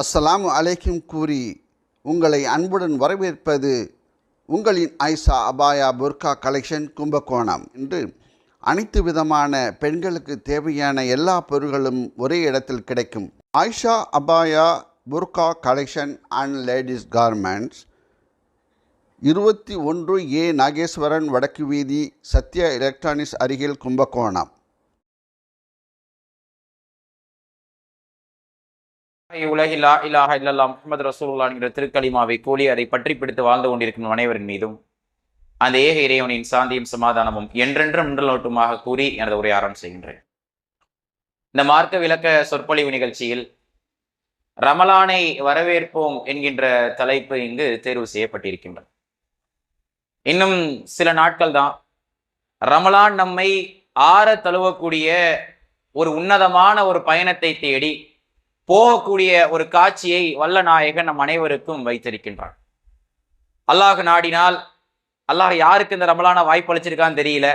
அஸ்ஸலாமு அலைக்கும் கூறி உங்களை அன்புடன் வரவேற்பது உங்களின் ஆயிஷா அபாயா புர்கா கலெக்ஷன் கும்பகோணம். இன்று அனைத்து விதமான பெண்களுக்கு தேவையான எல்லா பொருட்களும் ஒரே இடத்தில் கிடைக்கும். ஆயிஷா அபாயா புர்கா collection and ladies garments, 21A Nageswaran வடக்கு வீதி, சத்யா எலக்ட்ரானிக்ஸ் அருகில், கும்பகோணம். உலகில் லா இலாஹ இல்லல்லாஹ் முஹம்மது ரசூலுல்லாஹ் என்கிற திருக்கலிமாவை கூலி அதை பற்றி பிடித்து வாழ்ந்து கொண்டிருக்கும் அனைவரின் மீதும் அந்த ஏக இறைவனின் சாந்தியும் சமாதானமும் என்றென்றும் நின்றலோட்டுமாக கூறி எனது உரை ஆரம்பம் செய்கின்றேன். இந்த மார்க்க விளக்க சொற்பொழிவு நிகழ்ச்சியில் ரமலானை வரவேற்போம் என்கின்ற தலைப்பு இங்கு தேர்வு செய்யப்பட்டிருக்கின்றது. இன்னும் சில நாட்கள் தான் ரமலான் நம்மை ஆற தழுவக்கூடிய ஒரு உன்னதமான ஒரு பயணத்தை தேடி போகக்கூடிய ஒரு காட்சியை வல்ல நாயகன் நம் அனைவருக்கும் வைத்திருக்கின்றான். அல்லாஹ் நாடினால், அல்லாஹ் யாருக்கு இந்த ரமலான வாய்ப்பளிச்சிருக்கான்னு தெரியல.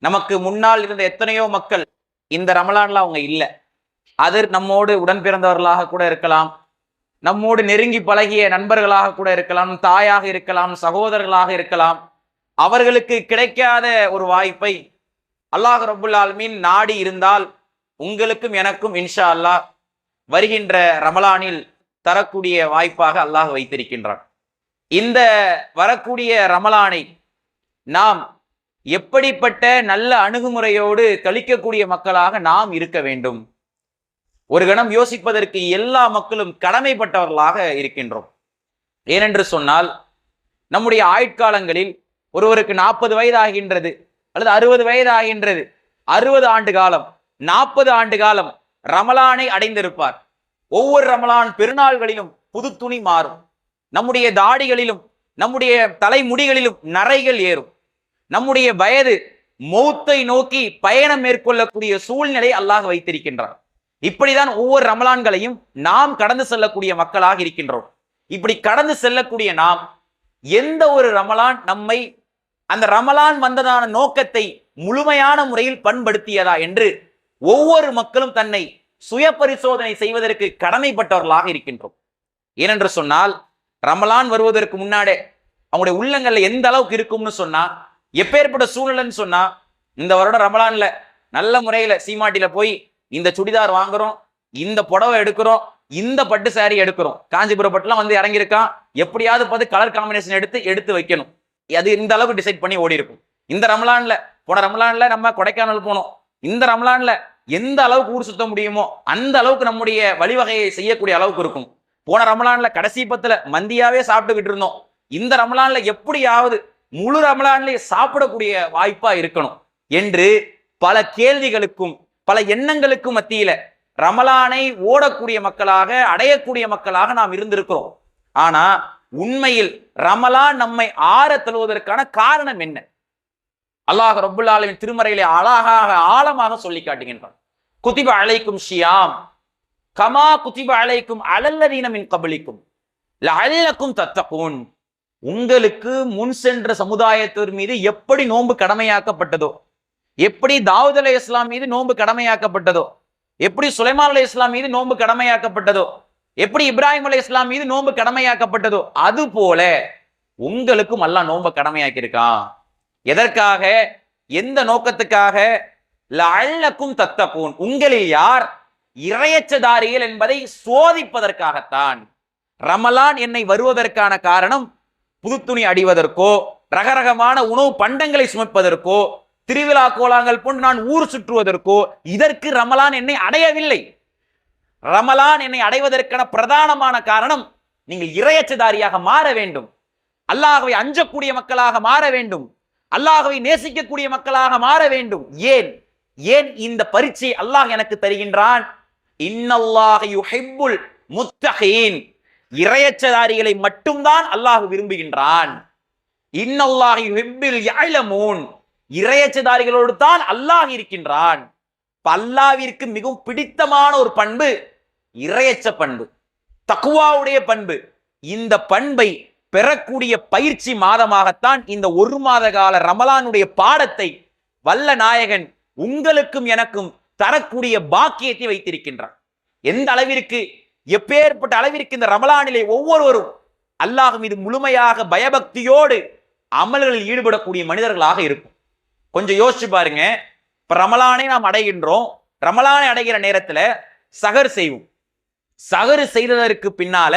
நமக்கு முன்னால் இருந்த எத்தனையோ மக்கள் இந்த ரமலான்ல அவங்க இல்லை. அது நம்மோடு உடன் பிறந்தவர்களாக கூட இருக்கலாம், நம்மோடு நெருங்கி பழகிய நண்பர்களாக கூட இருக்கலாம், தாயாக இருக்கலாம், சகோதரர்களாக இருக்கலாம். அவர்களுக்கு கிடைக்காத ஒரு வாய்ப்பை அல்லாஹ் ரப்புல் ஆலமீன் நாடி இருந்தால் உங்களுக்கும் எனக்கும் இன்ஷா அல்லாஹ் வருகின்ற ரமலானில் தரக்கூடிய வாய்ப்பாக அல்லாஹ் வைத்திருக்கின்றான். இந்த வரக்கூடிய ரமலானை நாம் எப்படிப்பட்ட நல்ல அணுகுமுறையோடு கழிக்கக்கூடிய மக்களாக நாம் இருக்க வேண்டும்? ஒரு கணம் யோசிப்பதற்கு எல்லா மக்களும் கடமைப்பட்டவர்களாக இருக்கின்றோம். ஏனென்று சொன்னால், நம்முடைய ஆயுட்காலங்களில் ஒருவருக்கு 40 வயது ஆகின்றது அல்லது 60 வயது ஆகின்றது. 60 ஆண்டு காலம், 40 ஆண்டு காலம் ரமலானை அடைந்திருப்பார். ஒவ்வொரு ரமலான் பெருநாள்களிலும் புது துணி மாறும். நம்முடைய தாடிகளிலும் நம்முடைய தலைமுடிகளிலும் நரைகள் ஏறும். நம்முடைய வயது மௌத்தை நோக்கி பயணம் மேற்கொள்ளக்கூடிய சூழ்நிலை அல்லாஹ் வைத்திருக்கின்றார். இப்படிதான் ஒவ்வொரு ரமலான்களையும் நாம் கடந்து செல்லக்கூடிய மக்களாக இருக்கின்றோம். இப்படி கடந்து செல்லக்கூடிய நாம் எந்த ஒரு ரமலான் நம்மை அந்த ரமலான் வந்ததான நோக்கத்தை முழுமையான முறையில் பண்படுத்தியதா என்று ஒவ்வொரு மக்களும் தன்னை சுய பரிசோதனை செய்வதற்கு கடமைப்பட்டவர்களாக இருக்கின்றோம். ஏனென்று சொன்னால், ரமலான் வருவதற்கு முன்னாடே அவங்களுடைய உள்ளங்கள்ல எந்த அளவுக்கு இருக்கும்னு சொன்னா, எப்பேற்பட்ட சூழ்நிலைன்னு சொன்னா, இந்த வருடம் ரமலான்ல நல்ல முறையில சீமாட்டில போய் இந்த சுடிதார் வாங்குறோம், இந்த புடவை எடுக்கிறோம், இந்த பட்டு சாரி எடுக்கிறோம், காஞ்சிபுரம் பட்டுலாம் வந்து இறங்கியிருக்கான், எப்படியாவது பார்த்து கலர் காம்பினேஷன் எடுத்து வைக்கணும். அது இந்த அளவுக்கு டிசைட் பண்ணி ஓடி இருக்கும். இந்த ரமலான்ல, போன ரமலான்ல நம்ம கொடைக்கானல் போனோம். இந்த ரமலான்ல எந்த அளவுக்கு ஊர் சுத்த முடியுமோ அந்த அளவுக்கு நம்முடைய வழிவகையை செய்யக்கூடிய அளவுக்கு இருக்கும். போன ரமலான்ல கடைசி 10ல மந்தியாவே சாப்பிட்டுக்கிட்டு இருந்தோம். இந்த ரமலான்ல எப்படியாவது முழு ரமலான்லயே சாப்பிடக்கூடிய வாய்ப்பா இருக்கணும் என்று பல கேள்விகளுக்கும் பல எண்ணங்களுக்கும் மத்தியில ரமலானை ஓடக்கூடிய மக்களாக, அடையக்கூடிய மக்களாக நாம் இருந்திருக்கிறோம். ஆனா உண்மையில் ரமலான் நம்மை ஆற தழுவதற்கான காரணம் என்ன? அல்லாஹ் ரப்புல் ஆலமீன் திருமறையிலே அழகாக ஆழமாக சொல்லி காட்டுகின்றான். குதிப அலைக்கும் ஷியாம் கமா குதிப அலைக்கும் அலல்லதீன மின் கபலிக்கும் லஅல்லக்கும் தத்தகூன். உங்களுக்கு முன் சென்ற சமுதாயத்தின் மீது எப்படி நோன்பு கடமையாக்கப்பட்டதோ, எப்படி தாவூத் அலைஹிஸ்ஸலாம் மீது நோன்பு கடமையாக்கப்பட்டதோ, எப்படி சுலைமான் அலைஹிஸ்ஸலாம் மீது நோன்பு கடமையாக்கப்பட்டதோ, எப்படி இப்ராஹிம் அலைஹிஸ்ஸலாம் மீது நோன்பு கடமையாக்கப்பட்டதோ, அது போல உங்களுக்கும் அல்லாஹ் நோன்பு கடமையாக்கி இருக்கான். எதற்காக? எந்த நோக்கத்துக்காக? லஅல்லக்கும் தத்தகூன், உங்களில் யார் இறையச்சதாரிகள் என்பதை சோதிப்பதற்காகத்தான். ரமலான் என்னை வருவதற்கான காரணம் புது துணி அடிவதற்கோ, ரகரகமான உணவு பண்டங்களை சுமப்பதற்கோ, திருவிழா கோலாங்கள் போன்று நான் ஊர் சுற்றுவதற்கோ இதற்கு ரமலான் என்னை அடையவில்லை. ரமலான் என்னை அடைவதற்கான பிரதானமான காரணம் நீங்கள் இறையச்சதாரியாக மாற வேண்டும், அல்லாஹ்வை அஞ்சக்கூடிய மக்களாக மாற வேண்டும், அல்லாஹ்வை நேசிக்கக்கூடிய மக்களாக மாற வேண்டும். ஏன் இந்த பரீட்சை அல்லாஹ் எனக்கு தருகின்றான்? இன்னல்லாஹ யுஹிப்புல் முத்தகீன், இறையச்சதாரிகளை மட்டும்தான் அல்லாஹ் விரும்புகின்றான். இன்னல்லாஹ யுஹிப்புல் யஅலமூன், இறையச்சதாரிகளோடு தான் அல்லாஹ் இருக்கின்றான். அல்லாஹ்விற்கு மிகவும் பிடித்தமான ஒரு பண்பு இறையச்ச பண்பு, தக்வாவுடைய பண்பு. இந்த பண்பை பெறக்கூடிய பயிற்சி மாதமாகத்தான் இந்த 1 மாத கால ரமலானுடைய பாடத்தை வல்ல நாயகன் உங்களுக்கும் எனக்கும் தரக்கூடிய பாக்கியத்தை வைத்திருக்கின்றான். எந்த அளவிற்கு எப்பேற்பட்ட அளவிற்கு இந்த ரமலானிலே ஒவ்வொருவரும் அல்லாஹ் மீது முழுமையாக பயபக்தியோடு அமல்களில் ஈடுபடக்கூடிய மனிதர்களாக இருக்கும். கொஞ்சம் யோசிச்சு பாருங்க. இப்ப ரமலானை நாம் அடைகின்றோம். ரமலானை அடைகிற நேரத்துல சகர் செய்வோம். சகர் செய்ததற்கு பின்னால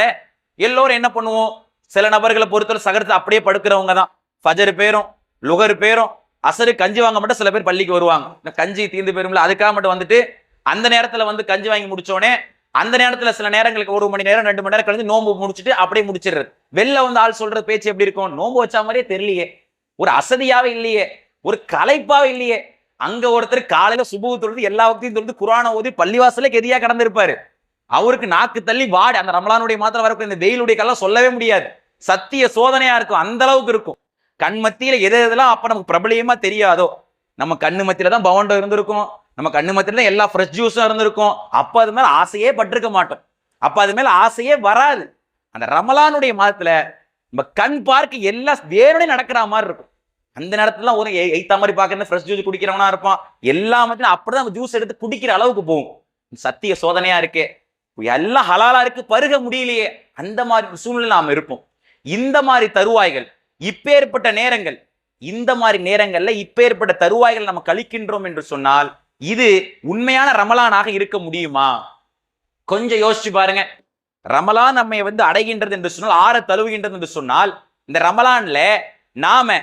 எல்லோரும் என்ன பண்ணுவோம்? சில நபர்களை பொறுத்தவரை சகரத்தை அப்படியே படுக்கிறவங்க தான். ஃபஜர் பேரும் லுகர் பேரும் அசரு கஞ்சி வாங்க மட்டும் சில பேர் பள்ளிக்கு வருவாங்க. இந்த கஞ்சி தீர்ந்து போயிரும்ல, அதுக்காக மட்டும் வந்துட்டு அந்த நேரத்துல வந்து கஞ்சி வாங்கி முடிச்சோடனே அந்த நேரத்துல சில நேரங்களுக்கு 1 மணி நேரம் 2 மணி நேரம் கழிஞ்சு நோம்பு முடிச்சுட்டு அப்படியே முடிச்சிடுறது. வெளில வந்து ஆள் சொல்ற பேச்சு எப்படி இருக்கும்? நோம்பு வச்சா மாதிரியே தெரியலையே, ஒரு அசதியாவே இல்லையே, ஒரு களைப்பாவே இல்லையே. அங்க ஒருத்தர் காலையில சுபுஹ் தொழுது எல்லா வக்தையும் தொழுது குர்ஆனை ஓதி பள்ளிவாசலே கெதியா கடந்திருப்பாரு. அவருக்கு நாக்கு தள்ளி வாடி அந்த ரமலானுடைய மாத்திரம் வரக்கூடிய இந்த வெயிலுடைய காலம் சொல்லவே முடியாது. சத்திய சோதனையா இருக்கும், அந்த அளவுக்கு இருக்கும். கண் மத்தியில எதெல்லாம் அப்ப நமக்கு பிரபலியமா தெரியாதோ, நம்ம கண்ணு மத்தியில தான் பவண்டோ இருந்திருக்கும், நம்ம கண்ணு மத்தியில தான் எல்லா ஃப்ரெஷ் ஜூஸும் இருந்திருக்கும். அப்ப அது மேல ஆசையே பட்டிருக்க மாட்டோம். அப்ப அது மேல ஆசையே வராது. அந்த ரமலானுடைய மாதத்துல நம்ம கண் பார்க்க எல்லாம் வேணும்னே நடக்கிற மாதிரி இருக்கும். அந்த நேரத்துல ஒரு எய்த்தா மாதிரி பாக்குறது ஃப்ரெஷ் ஜூஸ் குடிக்கிறவனா இருப்பான். எல்லா மத்தியும் அப்படிதான் ஜூஸ் எடுத்து குடிக்கிற அளவுக்கு போகும். சத்திய சோதனையா இருக்கே, எல்லாம் ஹலாலா இருக்கு, பருக முடியலையே, அந்த மாதிரி சூழ்நிலை நாம இருப்போம். இந்த மாதிரி தருவாய்கள், இப்பேற்பட்ட நேரங்கள், இந்த மாதிரி நேரங்கள்ல இப்பேற்பட்ட தருவாய்கள் நம்ம கழிக்கின்றோம் என்று சொன்னால் இது உண்மையான ரமலானாக இருக்க முடியுமா? கொஞ்சம் யோசிச்சு பாருங்க. ரமலான் நம்மை வந்து அடைகின்றது என்று சொன்னால், ஆற தழுவுகின்றது என்று சொன்னால், இந்த ரமலான்ல நாம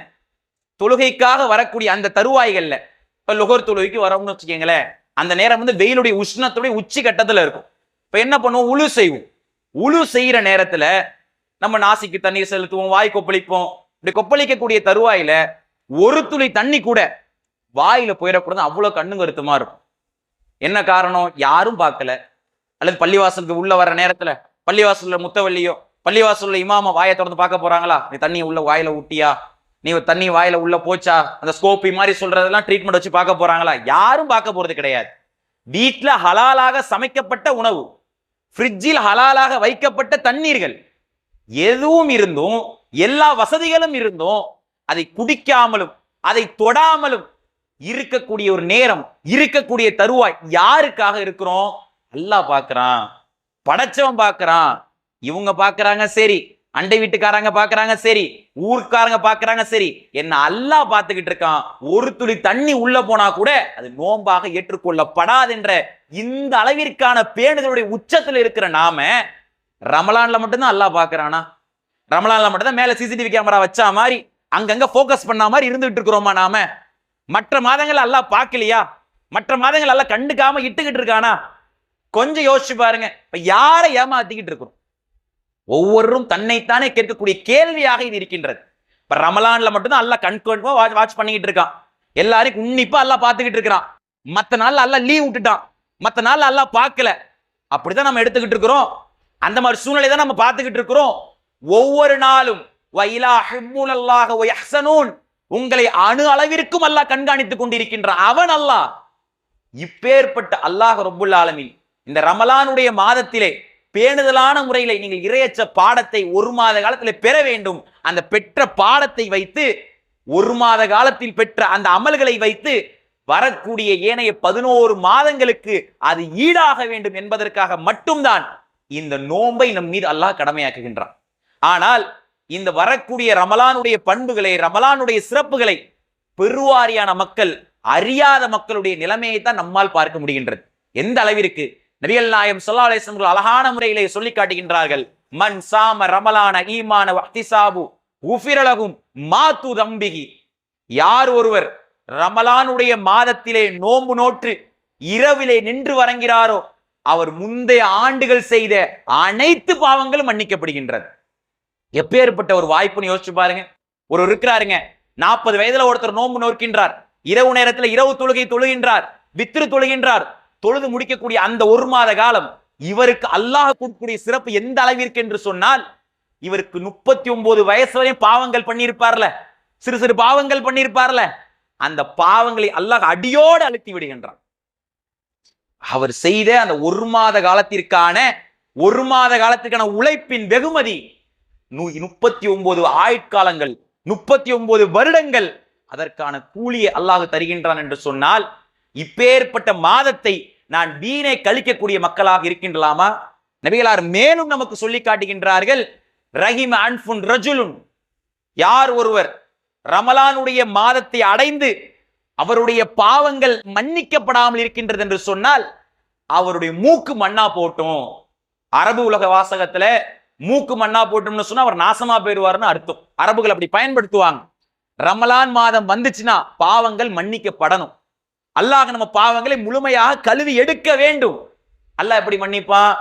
தொழுகைக்காக வரக்கூடிய அந்த தருவாய்கள்ல இப்ப லுகர் தொழுகைக்கு வரோம்னு வச்சுக்கீங்களேன், அந்த நேரம் வந்து வெயிலுடைய உஷ்ணத்துடைய உச்சி கட்டத்துல இருக்கும். இப்ப என்ன பண்ணுவோம்? உழு செய்வோம். உழு செய்யற நேரத்துல நம்ம நாசிக்கு தண்ணீர் செலுத்துவோம், வாய் கொப்பளிப்போம். இப்படி கொப்பளிக்கக்கூடிய தருவாயில ஒரு துளி தண்ணி கூட வாயில போயிடக்கூடாது, அவ்வளவு கண்ணு கருத்துமா இருக்கும். என்ன காரணம்? யாரும் பார்க்கல. அல்லது பள்ளிவாசலுக்கு உள்ள வர நேரத்துல பள்ளிவாசல்ல முத்தவள்ளியோ பள்ளிவாசல்ல இமாமா வாயை திறந்து பார்க்க போறாங்களா? நீ தண்ணி உள்ள வாயில ஊட்டியா, நீ தண்ணி வாயில உள்ள போச்சா, அந்த ஸ்கோப்பி மாதிரி சொல்றதெல்லாம் ட்ரீட்மெண்ட் வச்சு பார்க்க போறாங்களா? யாரும் பார்க்க போறது கிடையாது. வீட்டுல ஹலாலாக சமைக்கப்பட்ட உணவு, ஃப்ரிட்ஜில் ஹலாலாக வைக்கப்பட்ட தண்ணீர்கள் எதுவும் இருந்தும், எல்லா வசதிகளும் இருந்தும் அதை குடிக்காமலும் அதை தொடாமலும் இருக்கக்கூடிய ஒரு நேரம், இருக்கக்கூடிய தருவாய் யாருக்காக இருக்கிறோம்? அல்லாஹ் பார்க்கறான், படைச்சவன் பார்க்கறான். இவங்க பார்க்கறாங்க சரி, அண்டை வீட்டுக்காரங்க பார்க்கறாங்க சரி, ஊர்க்காரங்க பார்க்கறாங்க சரி, என்ன அல்லாஹ் பார்த்துக்கிட்டு இருக்கான். ஒரு துளி தண்ணி உள்ள போனா கூட அது நோம்பாக ஏற்றுக்கொள்ளப்படாது என்ற இந்த அளவிற்கான பேணுதலுடைய உச்சத்தில் இருக்கிற நாம ரமலான்ல மட்டும்தான் அல்லாஹ் பார்க்கறானா? ரமலான்ல மட்டும்தான் மேல சிசிடிவி கேமரா வச்சா மாதிரி அங்கங்க போக்கஸ் பண்ண மாதிரி இருந்துகிட்டு இருக்கிறோமா நாம? மற்ற மாதங்கள் அல்லாஹ் பார்க்கலையா? மற்ற மாதங்கள் அல்லாஹ் கண்டுக்காம இட்டுக்கிட்டு இருக்கானா? கொஞ்சம் யோசிச்சு பாருங்க. இப்ப யாரை ஏமாத்திக்கிட்டு இருக்கிறோம்? ஒவ்வொருவரும் தன்னைத்தானே கேட்கக்கூடிய கேள்வியாக இது இருக்கின்றது. இப்ப ரமலான்ல மட்டும்தான் அல்லாஹ் கண்கொண்டா வாட்ச் பண்ணிக்கிட்டு இருக்கான். எல்லாரும் உன்னிப்பா அல்லாஹ் பார்த்துக்கிட்டு இருக்கிறான். மற்ற நாள்ல அல்லாஹ் லீவ் விட்டுட்டான், மற்ற நாள்ல அல்லாஹ் பார்க்கல. அப்படிதான் நம்ம எடுத்துக்கிட்டு இருக்கிறோம். அந்த மாதிரி சூழ்நிலை தான் நம்ம பார்த்துக்கிட்டு இருக்கிறோம். ஒவ்வொரு நாளும் உங்களை அணு அளவிற்கும் அல்லாஹ் கண்காணித்துக் கொண்டிருக்கின்றான். அவன் அல்லாஹ். இப்பேற்பட்ட அல்லாஹ் ரப்புல் ஆலமீன் இந்த ரமலானுடைய மாதத்திலே பேணுதலான முறையில நீங்கள் இறையச்ச பாடத்தை 1 மாத காலத்தில் பெற வேண்டும். அந்த பெற்ற பாடத்தை வைத்து 1 மாத காலத்தில் பெற்ற அந்த அமல்களை வைத்து வரக்கூடிய ஏனைய 11 மாதங்களுக்கு அது ஈடாக வேண்டும் என்பதற்காக மட்டும்தான் இந்த நோன்பை நம் மீது அல்லாஹ் கடமையாக்குகின்றான். ஆனால் இந்த வரக்கூடிய ரமலானுடைய பண்புகளை, ரமலானுடைய சிறப்புகளை பெருவாரியான மக்கள் அறியாத மக்களுடைய நிலைமையை தான் நம்மால் பார்க்க முடிகின்றது. எந்த அளவிற்கு நபிகள் நாயகம் ஸல்லல்லாஹு அலைஹி வஸல்லம் அழகான முறையிலே சொல்லி காட்டுகின்றார்கள். மன் சாம ரமலான ஈமான வஹ்திசாபு உஃபிர லஹும் மா துதம்பிஹி. யார் ஒருவர் ரமலானுடைய மாதத்திலே நோன்பு நோற்று இரவிலே நின்று வணங்குகிறாரோ அவர் முந்தைய ஆண்டுகள் செய்த அனைத்து பாவங்களும் மன்னிக்கப்படுகின்றது. எப்பேற்பட்ட ஒரு வாய்ப்புன்னு யோசிச்சு பாருங்க. ஒரு இருக்கிறாருங்க, 40 வயதுல ஒருத்தர் நோன்பு நோக்கின்றார், இரவு நேரத்தில் இரவு தொழுகை தொழுகின்றார், வித்ரு தொழுகின்றார். தொழுது முடிக்கக்கூடிய அந்த 1 மாத காலம் இவருக்கு அல்லாஹ் கொடுக்கக்கூடிய சிறப்பு எந்த அளவிற்கு என்று சொன்னால், இவருக்கு 39 வயசு வரையும் பாவங்கள் பண்ணியிருப்பார்ல, சிறு சிறு பாவங்கள் பண்ணியிருப்பார்ல, அந்த பாவங்களை அல்லாஹ் அடியோடு அழுத்தி விடுகின்றான். அவர் செய்த அந்த 1 மாத காலத்திற்கான உழைப்பின் வெகுமதி 39 ஆயுட்காலங்கள், 39 வருடங்கள் அதற்கான கூலியை அல்லாஹ் தருகின்றான் என்று சொன்னால், இப்பேற்பட்ட மாதத்தை நான் வீணை கழிக்கக்கூடிய மக்களாக இருக்கின்றலாமா? நபிகளார் மேலும் நமக்கு சொல்லி காட்டுகின்றார்கள், ரஹிம அன்ஃபுன் ரஜுலுன், யார் ஒருவர் ரமலானுடைய மாதத்தை அடைந்து அவருடைய பாவங்கள் மன்னிக்கப்படாமல் இருக்கின்றது என்று சொன்னால் அவருடைய மூக்கு மண்ணா போட்டும். அரபு உலக வாசகத்துல மூக்கு மண்ணா போட்டோம்னு சொன்னா அவர் நாசமா போயிடுவார்னு அர்த்தம். அரபுகள் அப்படி பயன்படுத்துவாங்க. ரமலான் மாதம் வந்துச்சுன்னா பாவங்கள் மன்னிக்கப்படணும். அல்லாஹ் நம்ம பாவங்களை முழுமையாக கழுவி எடுக்க வேண்டும். அல்லாஹ் எப்படி மன்னிப்பான்?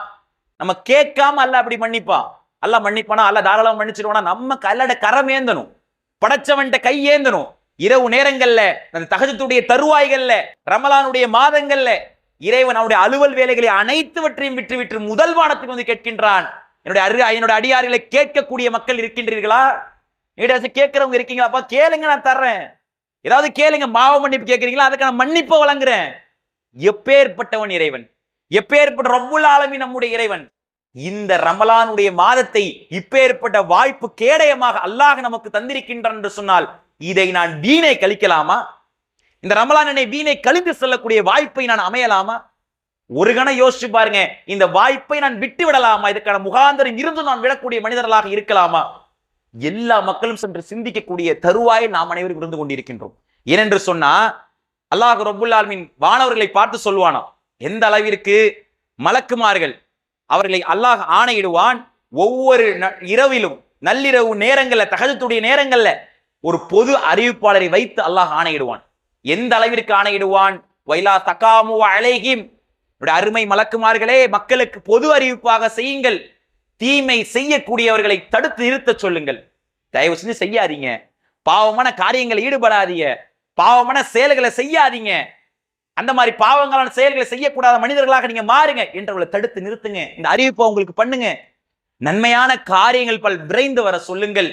நம்ம கேட்காம அல்லாஹ் அப்படி மன்னிப்பான். அல்லாஹ் மன்னிப்பானா? அல்லாஹ் தாராளமா மன்னிச்சிருவானா? நம்ம கல்லட கரம் ஏந்தணும், படைச்சவன்ட்ட கை ஏந்தணும். இரவு நேரங்கள்ல, அந்த தஹஜ்ஜுடைய தருவாய்கள்ல, ரமலானுடைய மாதங்கள்ல இறைவன் அவனுடைய அலுவல் வேலைகளை அனைத்துவற்றையும் விட்டு முதல் வானத்துக்கு வந்து கேட்கின்றான். என்னுடைய அடியார்களை கேட்கக்கூடிய மக்கள் இருக்கின்றீர்களா? ஏதாச்சும் கேட்கிறவங்க இருக்கீங்களாப்பா? கேளுங்க, நான் தர்றேன். ஏதாவது கேளுங்க. பாவ மன்னிப்பு கேட்கிறீங்களா? அதுக்கான மன்னிப்பை வழங்குறேன். எப்பேற்பட்டவன் இறைவன், எப்பேற்பட்ட ரப்புல் ஆலமீன் நம்முடைய இறைவன். இந்த ரமலானுடைய மாதத்தை இப்பேற்பட்ட வாய்ப்பு கேடயமாக அல்லாஹ் நமக்கு தந்திருக்கின்றான் என்று சொன்னால் இதை நான் வீணை கழிக்கலாமா? இந்த ரமலான் என்னை வீணை கழிந்து செல்லக்கூடிய வாய்ப்பை நான் அமையலாமா? ஒரு கணம் யோசிச்சு பாருங்க. இந்த வாய்ப்பை நான் விட்டு விடலாமா? இதுக்கான முகாந்தரம் இருந்து நான் விடக்கூடிய மனிதர்களாக இருக்கலாமா? எல்லா மக்களும் சென்று சிந்திக்கக்கூடிய தருவாயில் நாம் அனைவரும் இருந்து கொண்டிருக்கின்றோம். ஏனென்று சொன்னா அல்லாஹ் ரப்புல் ஆலமீன் வானவர்களை பார்த்து சொல்வானா, எந்த அளவிற்கு மலக்குமார்கள் அவர்களை அல்லாஹ் ஆணையிடுவான். ஒவ்வொரு இரவிலும் நள்ளிரவு நேரங்கள்ல, தஹஜ்ஜுடைய நேரங்கள்ல ஒரு பொது அறிவிப்பாளரை வைத்து அல்லாஹ் ஆணையிடுவான். எந்த அளவிற்கு ஆணையிடுவான்? வைலா தகாமு அலைஹிம், அருமை மலக்குமார்களே, மக்களுக்கு பொது அறிவிப்பாக செய்யுங்கள், தீமை செய்யக்கூடியவர்களை தடுத்து நிறுத்த சொல்லுங்கள். தயவு செஞ்சு செய்யாதீங்க, பாவமான காரியங்களை ஈடுபடாதீங்க, பாவமான செயல்களை செய்யாதீங்க, அந்த மாதிரி பாவங்களான செயல்களை செய்யக்கூடாத மனிதர்களாக நீங்க மாறுங்க என்றவங்களை தடுத்து நிறுத்துங்க. இந்த அறிவிப்பை உங்களுக்கு பண்ணுங்க. நன்மையான காரியங்கள் பல் விரைந்து வர சொல்லுங்கள்.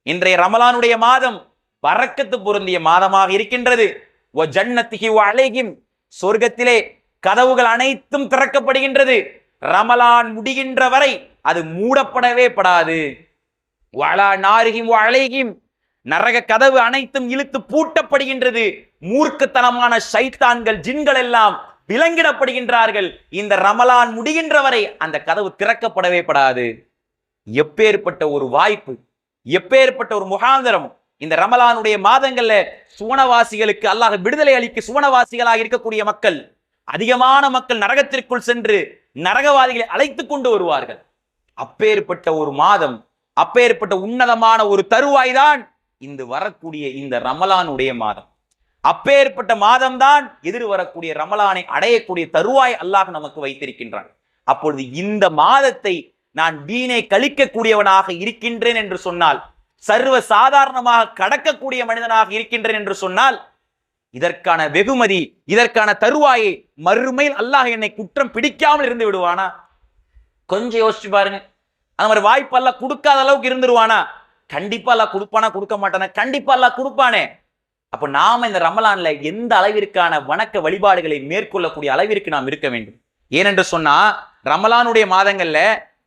இன்றைய ரமலானுடைய மாதம் பரக்கத்து பொருந்திய மாதமாக இருக்கின்றது. சொர்க்கத்திலே கதவுகள் அனைத்தும் திறக்கப்படுகின்றது. ரமலான் முடிகின்ற வரை அது மூடப்படவே படாது. நரக கதவு அனைத்தும் இழுத்து பூட்டப்படுகின்றது. மூர்க்கத்தனமான ஷைத்தான்கள், ஜின்கள் எல்லாம் விலங்கிடப்படுகின்றார்கள். இந்த ரமலான் முடிகின்ற வரை அந்த கதவு திறக்கப்படவே படாது. எப்பேற்பட்ட ஒரு வாய்ப்பு, எப்பேற்பட்ட ஒரு முகாந்தரம்! இந்த ரமலானுடைய மாதங்கள்ல சுவனவாசிகளுக்கு அல்லாஹ் விடுதலை அளிக்க சுவனவாசிகளாக இருக்கக்கூடிய மக்கள், அதிகமான மக்கள் நரகத்திற்குள் சென்று நரகவாதிகளை அழைத்து கொண்டு வருவார்கள். அப்பேற்பட்ட ஒரு மாதம், அப்பேற்பட்ட உன்னதமான ஒரு தருவாய் தான் இந்த வரக்கூடிய இந்த ரமலானுடைய மாதம். அப்பேற்பட்ட மாதம் தான் எதிர் வரக்கூடிய ரமலானை அடையக்கூடிய தருவாய் அல்லாஹ் நமக்கு வைத்திருக்கின்றான். அப்பொழுது இந்த மாதத்தை நான் வீணை கழிக்கக்கூடியவனாக இருக்கின்றேன் என்று சொன்னால், சர்வ சாதாரணமாக கடக்கக்கூடிய மனிதனாக இருக்கின்றேன் என்று சொன்னால், இதற்கான வெகுமதி, இதற்கான தருவாயை மறுமையில் அல்லாஹ் என்னை குற்றம் பிடிக்காமல் இருந்து விடுவானா? கொஞ்சம் யோசிச்சு பாருங்க. அந்த மாதிரி வாய்ப்பு அல்லாஹ் கொடுக்காத அளவுக்கு இருந்துருவானா? கண்டிப்பா அல்லாஹ் கொடுப்பானா? கொடுக்க மாட்டானா? கண்டிப்பா அல்லாஹ் கொடுப்பானே. அப்ப நாம இந்த ரமலான்ல எந்த அளவிற்கான வணக்க வழிபாடுகளை மேற்கொள்ளக்கூடிய அளவிற்கு நாம் இருக்க வேண்டும். ஏனென்று சொன்னா ரமலானுடைய மாதங்கள்ல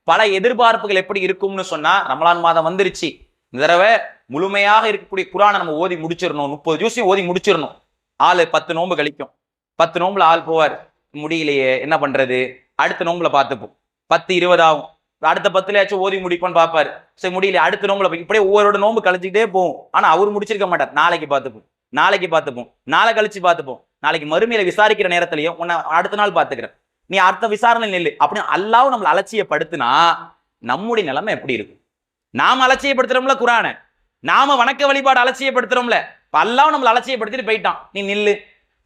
பல எதிர்பார்ப்புகள் எப்படி இருக்கும்னு சொன்னா, ரமலான் மாதம் வந்துருச்சு, இந்த தடவை முழுமையாக இருக்கக்கூடிய குர்ஆனை நம்ம ஓதி முடிச்சிடணும், 30 ஜூஸையும் ஓதி முடிச்சிடணும். ஆளு 10 நோன்பு கழிக்கும். 10 நோன்புல ஆள் போவார், முடியலையே என்ன பண்றது, அடுத்த நோன்புல பார்த்துப்போம். 10 20 ஆகும், அடுத்த 10லயாச்சும் ஓதி முடிப்பான்னு பார்ப்பாரு. சரி முடியல, அடுத்த நோம்புல இப்படியே ஒவ்வொரு நோம்பு கழிச்சுக்கிட்டே போகும். ஆனா அவர் முடிச்சிருக்க மாட்டார். நாளைக்கு பார்த்துப்போம், நாளைக்கு பார்த்துப்போம், நாளை கழிச்சு பார்த்துப்போம், நாளைக்கு மறுமையில விசாரிக்கிற நேரத்திலையும் உன்னை அடுத்த நாள் பார்த்துக்கிறேன், நீ அடுத்த விசாரணை நெல்லு அப்படின்னு அல்லாஹ் நம்மளை அலட்சியப்படுத்தினா நம்முடைய நிலைமை எப்படி இருக்கும்? நாம அலட்சியப்படுத்துறோம்ல குர்ஆனை, நாம வணக்க வழிபாடு அலட்சியப்படுத்துறோம்ல, அல்லாஹ் நம்மளை அலட்சியப்படுத்திட்டு போயிட்டான், நீ நில்லு.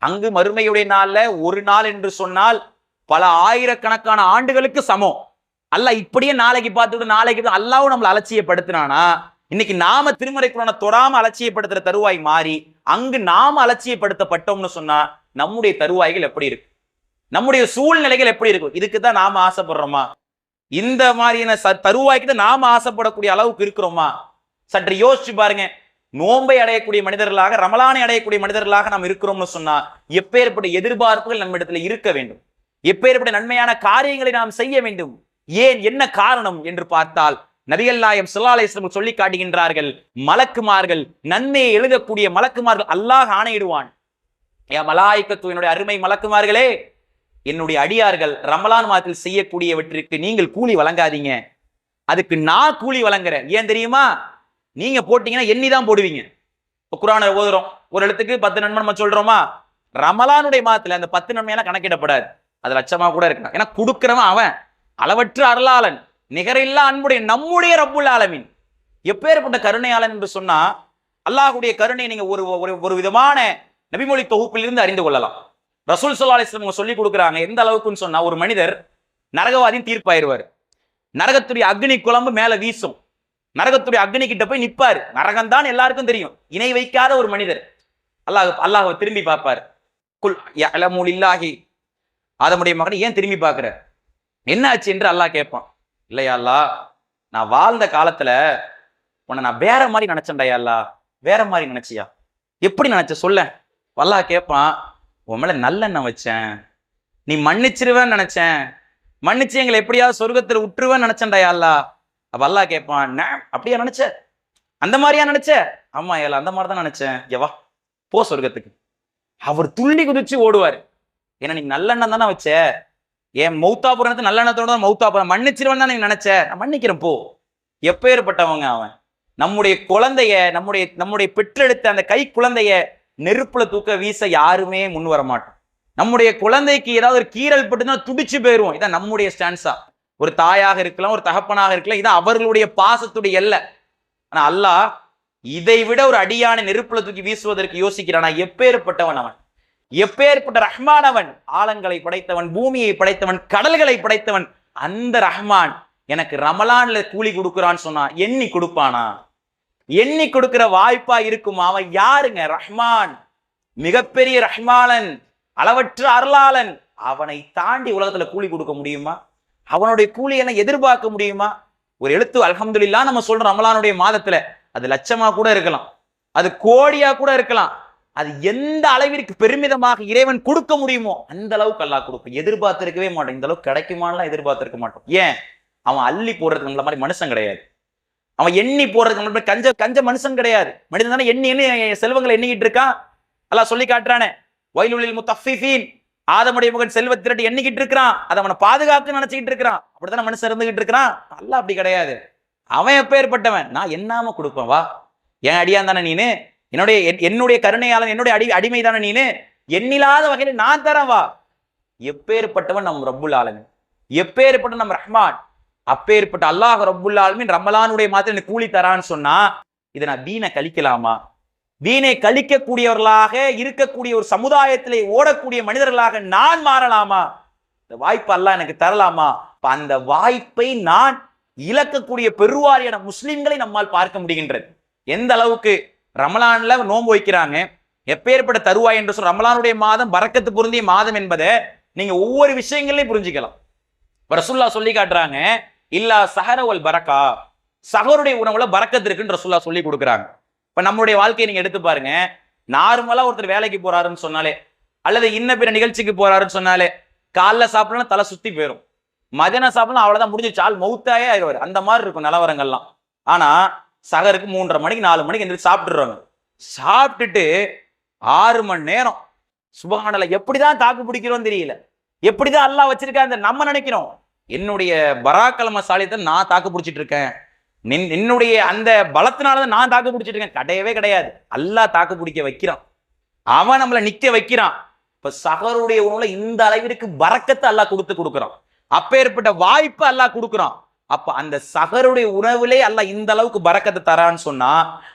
அங்கு மறுமையுடைய நாள்ல ஒரு நாள் என்று சொன்னால் பல ஆயிரக்கணக்கான ஆண்டுகளுக்கு சமம். அல்லாஹ் இப்படியே நாளைக்கு பார்த்துட்டு நாளைக்கு அல்லாஹ்வும் நம்மளை அலட்சியப்படுத்தினானா, இன்னைக்கு நாம திருமறை குர்ஆனை தொடாம அலட்சியப்படுத்துற தருவாய் மாறி அங்கு நாம அலட்சியப்படுத்தப்பட்டோம்னு சொன்னா நம்முடைய தருவாய்கள் எப்படி இருக்கு? நம்முடைய சூழ்நிலைகள் எப்படி இருக்கும்? இதுக்கு தான் நாம ஆசைப்படுறோமா? இந்த மாதிரியான தருவாய்க்கு தான் நாம ஆசைப்படக்கூடிய அளவுக்கு இருக்கிறோமா? சற்று யோசிச்சு பாருங்க. நோன்பை அடையக்கூடிய மனிதர்களாக, ரமலானை அடையக்கூடிய மனிதர்களாக நாம் இருக்கிறோம்னு சொன்னா எப்பேற்பட்ட எதிர்பார்ப்புகள் நம்ம இடத்துல இருக்க வேண்டும், எப்பேற்பட்ட நன்மையான காரியங்களை நாம் செய்ய வேண்டும். ஏன், என்ன காரணம் என்று பார்த்தால் நபிகள் நாயகம் ஸல்லல்லாஹு அலைஹி வஸல்லம் சொல்லி காட்டுகின்றார்கள், மலக்குமார்கள், நன்மையை எழுதக்கூடிய மலக்குமார்கள் அல்லாஹ் ஆணையிடுவான், யா மலாயிகத்து, என்னுடைய அருமை மலக்குமார்களே, என்னுடைய அடியார்கள் ரமலான் மாதத்தில் செய்யக்கூடியவற்றிற்கு நீங்கள் கூலி வழங்காதீங்க, அதுக்கு நான் கூலி வழங்குறேன். ஏன் தெரியுமா? நீங்க போட்டீங்கன்னா எண்ணி தான் போடுவீங்க. இப்போ குர்ஆனை ஓதுறோம், ஒரு எழுத்துக்கு 10 நன்மை நம்ம சொல்றோமா? ரமலானுடைய மாதத்துல அந்த 10 நன்மையெல்லாம் கணக்கிடப்படாது, அது லட்சமா கூட இருக்கலாம். ஏன்னா கொடுக்கிறவன் அவன், அளவற்ற அருளாளன், நிகரில்லா அன்புடைய நம்முடைய ரப்புல் ஆலமீன். எப்பேற்பட்ட கருணையாளன் என்று சொன்னா, அல்லாஹ்வுடைய கருணையை நீங்க ஒரு விதமான நபிமொழி தொகுப்பிலிருந்து அறிந்து கொள்ளலாம். ரசூல் ஸல்லல்லாஹு அலைஹி வஸல்லம் சொல்லி கொடுக்குறாங்க. எந்த அளவுக்குன்னு சொன்னா, ஒரு மனிதர் நரகவாதியின் தீர்ப்பாயிருவார். நரகத்துடைய அக்னி குழம்பு மேல வீசும், நரகத்துடைய அக்னி கிட்ட போய் நிப்பாரு. நரகம் தான் எல்லாருக்கும் தெரியும், இணை வைக்காத ஒரு மனிதர். அல்லாஹ்வை திரும்பி பார்ப்பார். குல் யஅலமு லில்லாஹி, ஆதமுடைய மகனை ஏன் திரும்பி பார்க்கிற, என்ன ஆச்சு என்று அல்லாஹ் கேட்பான். இல்லையா அல்லாஹ், நான் வாழ்ந்த காலத்துல உன்னை நான் வேற மாதிரி நினைச்சேன்டா அல்லாஹ். வேற மாதிரி நினைச்சியா? எப்படி நினைச்ச சொல்ல? அல்லாஹ் கேட்பான், உன் மேல நல்லெண்ணம் வச்சேன், நீ மன்னிச்சிருவேன்னு நினைச்சேன், மன்னிச்சு எங்களை எப்படியாவது சொர்க்கத்துல விட்டுருவேன்னு நினைச்சேன்டா அல்லாஹ். அப்ப அல்லாஹ் கேட்பான், அப்படியா நினைச்ச? அந்த மாதிரியா நினைச்ச? ஆமா ஏல, அந்த மாதிரி தான் நினைச்சேன். எவா போ சொர்க்கத்துக்கு. அவர் துள்ளி குதிச்சு ஓடுவார். ஏன்னா நீ நல்லெண்ணம் தானே வச்ச, என் மௌத்தா புறத்து நல்லெண்ணத்தோட தான் மௌத்தா புறம், மன்னிச்சிருவன் தான் நீ நினைச்ச, நான் மன்னிக்கிறேன் போ. எப்பேற்பட்டவங்க அவன்! நம்முடைய குழந்தைய, நம்முடைய பெற்றெடுத்த அந்த கை குழந்தைய நெருப்புல தூக்க வீச யாருமே முன் வர மாட்டோம். நம்முடைய குழந்தைக்கு ஏதாவது ஒரு கீறல் பட்டுனா துடிச்சு போயிருவோம். இதான் நம்முடைய ஸ்டான்ஸா. ஒரு தாயாக இருக்கலாம், ஒரு தகப்பனாக இருக்கலாம், இதான் அவர்களுடைய பாசத்துடைய எல்லை. ஆனா அல்லாஹ் இதை விட ஒரு அடியான நெருப்புல தூக்கி வீசுவதற்கு யோசிக்கிறான். எப்பேற்பட்டவன் அவன்! எப்பேற்பட்ட ரஹ்மான் அவன்! ஆழங்களை படைத்தவன், பூமியை படைத்தவன், கடல்களை படைத்தவன். அந்த ரஹ்மான் எனக்கு ரமலான்ல கூலி கொடுக்குறான்னு சொன்னா எண்ணி கொடுப்பானா? எண்ணி கொடுக்கிற வாய்ப்பா இருக்குமா? அவன் யாருங்க? ரஹ்மான், மிகப்பெரிய ரஹ்மானன், அளவற்ற அருளாளன். அவனை தாண்டி உலகத்துல கூலி கொடுக்க முடியுமா? அவனுடைய கூலி என்ன எதிர்பார்க்க முடியுமா? ஒரு எழுத்து அல்ஹம்துலில்லாஹ் நம்ம சொல்றோம் ரமலானுடைய மாதத்துல, அது லட்சமா கூட இருக்கலாம், அது கோடியா கூட இருக்கலாம். அது எந்த அளவிற்கு பெருமிதமாக இறைவன் கொடுக்க முடியுமோ அந்த அளவுக்கு அல்லாஹ் கொடுக்கும். எதிர்பார்த்திருக்கவே மாட்டோம், இந்த அளவுக்கு கிடைக்குமான்லாம் எதிர்பார்த்திருக்க மாட்டோம். ஏன்? அவன் அள்ளி போடுறதுக்கு நம்மள மாதிரி மனுஷன் கிடையாது. அவன் எண்ணி போடுறதுக்கு நம்மள மாதிரி கஞ்ச மனுஷன் கிடையாது. மனிதன் தானே எண்ணி செல்வங்களை எண்ணிக்கிட்டு இருக்கான். அல்லாஹ் சொல்லி காட்டுறானே, வயலுலில் முத்தஃபிஃபீன், ஆதமுடைய மகன் செல்வ திரட்டி எண்ணிக்கிட்டு இருக்கிறான், அதை அவனை பாதுகாக்க நினைச்சுக்கிட்டு இருக்கிறான். அப்படித்தானே மனுஷன் இருந்துகிட்டு இருக்கிறான். அல்லாஹ் அப்படி கிடையாது. அவன் எப்பேற்பட்டவன்? நான் எண்ணாம கொடுப்பேன், வா, என் அடியான் தானே நீனு, என்னுடைய கருணையாளன், என்னுடைய அடிமை தானே நீனு, எண்ணில்லாத வகையில நான் தரேன், வா. எப்பேற்பட்டவன் நம் ரப்புல் ஆலமீன், எப்பேற்பட்ட நம் ரஹ்மான். அப்பேற்பட்ட அல்லாஹ் ரப்புல் ஆலமீன் ரமலானுடைய மாத்திரம் எனக்கு கூலி தரான்னு சொன்னா, இதை நான் தீனை கழிக்கலாமா? தீனை கழிக்கக்கூடியவர்களாக இருக்கக்கூடிய ஒரு சமுதாயத்திலே ஓடக்கூடிய மனிதர்களாக நான் மாறலாமா? இந்த வாய்ப்பு அல்லாஹ் எனக்கு தரலாமா? அந்த வாய்ப்பை நான் இழக்கக்கூடிய பெருவாரியான முஸ்லிம்களை நம்மால் பார்க்க முடிகின்றது. எந்த அளவுக்கு ரமலான்ல நோன்பு வைக்கிறாங்க, எப்பேற்பட்ட தருவாய் என்று சொல்ற ரமலானுடைய மாதம் பரக்கத்து பொருந்திய மாதம் என்பதை நீங்க ஒவ்வொரு விஷயங்களையும் புரிஞ்சுக்கலாம். ரசூலுல்லாஹ் சொல்லி காட்டுறாங்க, இல்லா சஹரவல் பரக்கா, சஹருடைய உணவுல பரக்கத்து இருக்குன்னு ரசூலுல்லாஹ் சொல்லி கொடுக்குறாங்க. இப்ப நம்மளுடைய வாழ்க்கையை நீங்க எடுத்து பாருங்க. நார்மலா ஒருத்தர் வேலைக்கு போறாருன்னு சொன்னாலே, அல்லது இன்ன பிற நிகழ்ச்சிக்கு போறாருன்னு சொன்னாலே, காலைல சாப்பிடலாம் தலை சுத்தி போயிடும், மதியானம் சாப்பிடலாம் அவ்வளவுதான், முடிஞ்சிச்சு, ஆள் மௌத்தாயே ஆயிடுவாரு. அந்த மாதிரி இருக்கும் நிலவரங்கள்லாம். ஆனா சகருக்கு 3:30 மணிக்கு 4 மணிக்கு எந்திரிச்சு சாப்பிட்டுருவாங்க. சாப்பிட்டுட்டு 6 மணி நேரம் சுபஹானல்லாஹ், எப்படிதான் தாக்கு பிடிக்கிறோம் தெரியல, எப்படிதான் அல்லாஹ் வச்சிருக்காங்க. நம்ம நினைக்கிறோம் என்னுடைய பராக்கலம சாலியத்தை நான் தாக்கு பிடிச்சிட்டு இருக்கேன், என்னுடைய அந்த பலத்தினாலதான் நான் தாக்கு பிடிச்சிட்டு இருக்கேன். கிடையவே கிடையாது. அல்லாஹ் தாக்கு பிடிக்க வைக்கிறான், அவன் நம்மளை நிக்க வைக்கிறான். இப்ப சகருடைய உணவுல இந்த அளவிற்கு பரக்கத்தை அல்லாஹ் கொடுக்குறான், அப்பேற்பட்ட வாய்ப்பு அல்லாஹ் கொடுக்குறான். அப்ப அந்த சகருடைய உணவுலே அல்லாஹ் இந்த அளவுக்கு பரக்கத்தை தரான்னு சொன்னா,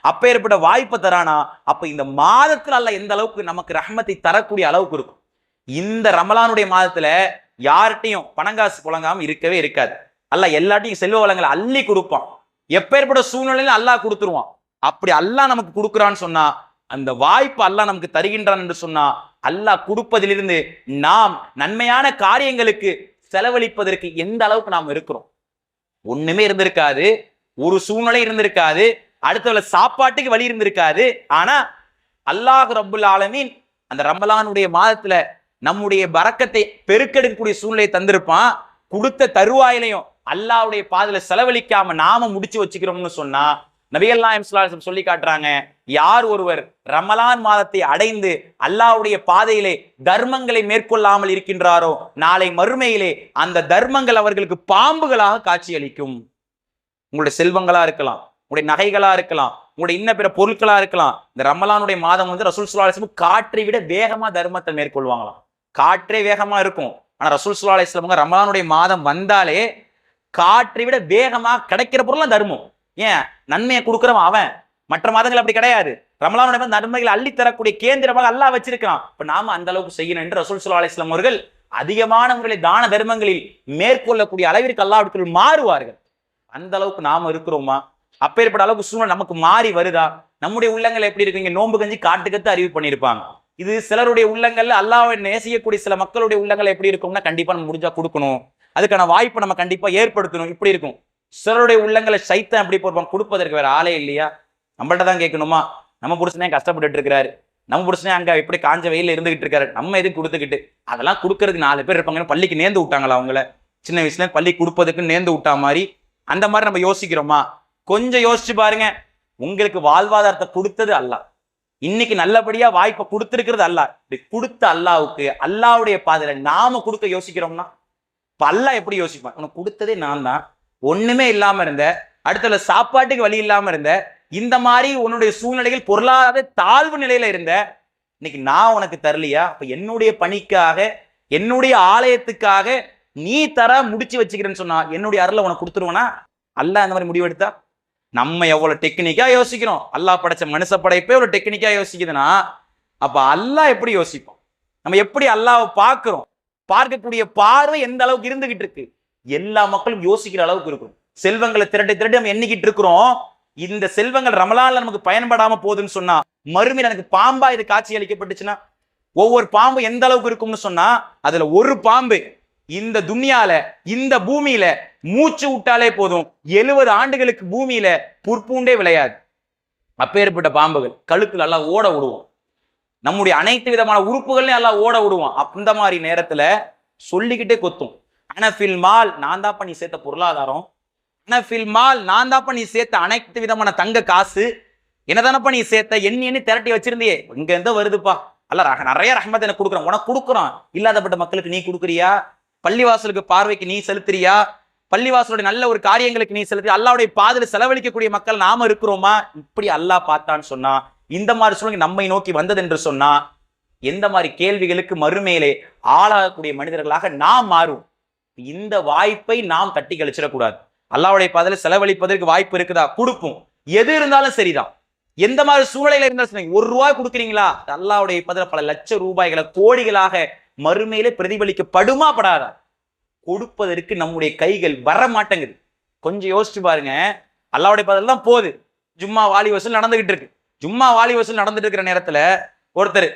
அப்பேற்பட்ட வாய்ப்பை தரானா, அப்ப இந்த மாதத்துல அல்லாஹ் எந்த அளவுக்கு நமக்கு ரஹ்மத்தை தரக்கூடிய அளவுக்கு இருக்கும். இந்த ரமலானுடைய மாதத்துல யார்கிட்டையும் பணங்காசு புழங்காம இருக்கவே இருக்காது. அல்லாஹ் எல்லாத்தையும் செல்வ வளங்களை அள்ளி கொடுப்பான். எப்பேற்பட்ட சூழ்நிலையில அல்லாஹ் கொடுத்துருவான். அப்படி அல்லாஹ் நமக்கு கொடுக்குறான்னு சொன்னா, அந்த வாய்ப்பு அல்லாஹ் நமக்கு தருகின்றான் என்று சொன்னா, அல்லாஹ் கொடுப்பதிலிருந்து நாம் நன்மையான காரியங்களுக்கு செலவழிப்பதற்கு எந்த அளவுக்கு நாம் இருக்கிறோம். ஒண்ணுமே இருந்திருக்காது, ஒரு சூழ்நிலை இருந்திருக்காது, அடுத்த சாப்பாட்டுக்கு வழி இருந்திருக்காது. ஆனா அல்லாஹ் ரப்புல் ஆலமீன் அந்த ரமலானுடைய மாதத்துல நம்முடைய பரக்கத்தை பெருக்கெடுக்கக்கூடிய சூழ்நிலையை தந்திருப்பான். கொடுத்த தருவாயிலையும் அல்லாஹ்வுடைய பாதையில செலவழிக்காம நாம முடிச்சு வச்சுக்கிறோம்னு சொன்னா, நபிகள் நாயகம் ஸல்லல்லாஹு அலைஹி வஸல்லம் சொல்லி காட்டுறாங்க, யார் ஒருவர் ரமலான் மாதத்தை அடைந்து அல்லாஹ்வுடைய பாதையிலே தர்மங்களை மேற்கொள்ளாமல் இருக்கின்றாரோ நாளை மறுமையிலே அந்த தர்மங்கள் அவர்களுக்கு பாம்புகளாக காட்சியளிக்கும். உங்களுடைய செல்வங்களா இருக்கலாம், உங்களுடைய நகைகளா இருக்கலாம், உங்களுடைய இன்ன பிற பொருட்களா இருக்கலாம். இந்த ரமலானுடைய மாதம் வந்து ரசூல் ஸல்லல்லாஹு அலைஹி வஸல்லம் காற்றை விட வேகமா தர்மத்தை மேற்கொள்வாங்களாம். காற்றே வேகமா இருக்கும், ஆனா ரசூல் ஸல்லல்லாஹு அலைஹி வஸல்லம் ரமலானுடைய மாதம் வந்தாலே காற்றை விட வேகமா கிடைக்கிற பொருள் தர்மம். ஏன்? நன்மையை கொடுக்கிறவன் அவன். மற்ற மாதங்கள் அப்படி கிடையாது. ரமலானுடைய நன்மைகளை அள்ளி தரக்கூடிய கேந்திரமாக அல்லாஹ் வச்சிருக்கான். இப்ப நாம அந்த அளவுக்கு செய்யணும் என்று ரசூல் ஸல்லல்லாஹு அலைஹி வஸல்லம் அவர்கள் அதிகமான முறையில் தான தர்மங்களில் மேற்கொள்ளக்கூடிய அளவிற்கு அல்லாஹ்விற்கு மாறுவார்கள். அந்த அளவுக்கு நாம இருக்கிறோமா? அப்பேற்பட்ட அளவுக்கு சூழ்நிலை நமக்கு மாறி வருதா? நம்முடைய உள்ளங்கள் எப்படி இருக்கு? இங்க நோன்பு கஞ்சி காட்டுக்கத்து அறிவு பண்ணியிருப்பாங்க. இது சிலருடைய உள்ளங்கள்ல அல்லாஹ்வை நேசிக்கக்கூடிய சில மக்களுடைய உள்ளங்கள் எப்படி இருக்கும்னா, கண்டிப்பா நம்ம முடிஞ்சா கொடுக்கணும், அதுக்கான வாய்ப்பை நம்ம கண்டிப்பா ஏற்படுத்தணும், இப்படி இருக்கும். சிலருடைய உள்ளங்களை சைத்தான் எப்படி போடுவாங்க, கொடுப்பதற்கு வேற ஆளே இல்லையா, நம்மள்ட்ட தான் கேட்கணுமா? நம்ம புருஷனே கஷ்டப்பட்டுட்டு இருக்கிறாரு, நம்ம புருஷனே அங்க எப்படி காஞ்ச வெயில இருந்துகிட்டு இருக்காரு, நம்ம எதுக்கு கொடுத்துக்கிட்டு? அதெல்லாம் கொடுக்கறதுக்கு 4 பேர் இருப்பாங்க. பள்ளிக்கு நேர்ந்து விட்டாங்களா? அவங்கள சின்ன வயசுல பள்ளி கொடுப்பதுக்கு நேர்ந்து விட்டா மாதிரி அந்த மாதிரி நம்ம யோசிக்கிறோமா? கொஞ்சம் யோசிச்சு பாருங்க. உங்களுக்கு வாழ்வாதாரத்தை கொடுத்தது அல்லாஹ், இன்னைக்கு நல்லபடியா வாய்ப்பை கொடுத்திருக்கிறது அல்லாஹ். கொடுத்த அல்லாஹ்வுக்கு அல்லாஹ்வுடைய பாதையில நாம கொடுக்க யோசிக்கிறோம்னா, இப்ப அல்லாஹ் எப்படி யோசிப்பான்? உனக்கு கொடுத்ததே நான் தான், ஒண்ணுமே இல்லாம இருந்த, அடுத்த சாப்பாட்டுக்கு வழி இல்லாம இருந்த, இந்த மாதிரி உன்னுடைய சூழ்நிலைகள் பொருளாதார தாழ்வு நிலையில இருந்த, இன்னைக்கு நான் உனக்கு தரலையா? அப்ப என்னுடைய பணிக்காக என்னுடைய ஆலயத்துக்காக நீ தர முடிச்சு வச்சுக்கிறேன்னு சொன்னா என்னுடைய அருளை உனக்கு கொடுத்துருவனா? அல்லாஹ் அந்த மாதிரி முடிவெடுத்தா? நம்ம எவ்வளவு டெக்னிக்கா யோசிக்கிறோம். அல்லாஹ் படைச்ச மனுஷ படைப்பே எவ்வளவு டெக்னிக்கா யோசிக்குதுன்னா, அப்ப அல்லாஹ் எப்படி யோசிப்போம்? நம்ம எப்படி அல்லாஹ்வை பார்க்கிறோம்? பார்க்கக்கூடிய பார்வை எந்த அளவுக்கு இருந்துகிட்டு இருக்கு? எல்லா மக்களும் யோசிக்கிற அளவுக்கு இருக்கும். செல்வங்களை திரட்டி நம்ம எண்ணிக்கிட்டு இருக்கிறோம். இந்த செல்வங்கள் ரமலான்ல நமக்கு பயன்படாம போகுதுன்னு சொன்னா, மறுமையில எனக்கு பாம்பா இது காட்சி அளிக்கப்பட்டுச்சுன்னா, ஒவ்வொரு பாம்பு எந்த அளவுக்கு இருக்கும்னு சொன்னா, அதுல ஒரு பாம்பு இந்த துன்யால இந்த பூமியில மூச்சு விட்டாலே போதும் 70 ஆண்டுகளுக்கு பூமியில புற்பூண்டே விளையாது. அப்பேற்பட்ட பாம்புகள் கழுத்துல எல்லாம் ஓட விடுவோம். நம்முடைய அனைத்து விதமான உறுப்புகள்லையும் எல்லாம் ஓட விடுவோம். அந்த மாதிரி நேரத்துல சொல்லிக்கிட்டே கொத்தும். அனஃபில் மால், நான் தான் பண்ணி சேர்த்த பொருளாதாரம், அனஃபில் மால், நான் தான் பண்ணி சேர்த்த அனைத்து விதமான தங்க காசு, என்னதானப்பா நீ சேர்த்த எண்ணி திரட்டி வச்சிருந்தியே, இங்க இருந்து வருதுப்பா, அல்ல நிறைய ரஹ்மத் எனக்கு கொடுக்குறோம், உனக்கு கொடுக்குறோம். இல்லாதப்பட்ட மக்களுக்கு நீ கொடுக்குறியா? பள்ளிவாசலுக்கு பார்வைக்கு நீ செலுத்துறியா? பள்ளிவாசலுடைய நல்ல ஒரு காரியங்களுக்கு நீ செலுத்தி அல்லாஹ்வுடைய பாதையில செலவழிக்கக்கூடிய மக்கள் நாம இருக்கிறோமா? இப்படி அல்லாஹ் பார்த்தான்னு சொன்னா, இந்த மாதிரி சூழ்நிலை நம்மை நோக்கி வந்தது என்று சொன்னா, எந்த மாதிரி கேள்விகளுக்கு மறுமையிலே ஆளாகக்கூடிய மனிதர்களாக நாம் மாறும். இந்த வாய்ப்பை நாம் தட்டி கழிச்சிடக்கூடாது. அல்லாஹ்வுடைய பாதையில செலவழிப்பதற்கு வாய்ப்பு இருக்குதா? கொடுப்போம். எது இருந்தாலும் சரிதான். எந்த மாதிரி சூழ்நிலையில இருந்தாலும் சரி, 1 ரூபாய் கொடுக்குறீங்களா? அல்லாஹ்வுடைய பாதையில பல லட்சம் ரூபாய்களை கோடிகளாக மறுமையிலே பிரதிபலிக்கப்படுமா படாதா? கொடுப்பதற்கு நம்முடைய கைகள் வர மாட்டேங்குது. கொஞ்சம் யோசிச்சு பாருங்க. அல்லாஹ்வுடைய பாதையில தான் போகுது. ஜும்மா வாலி வசூல் நடந்துகிட்டு இருக்கு. ஜும்மா வாலி வசூல் நடந்துட்டு இருக்கிற நேரத்துல ஒருத்தர்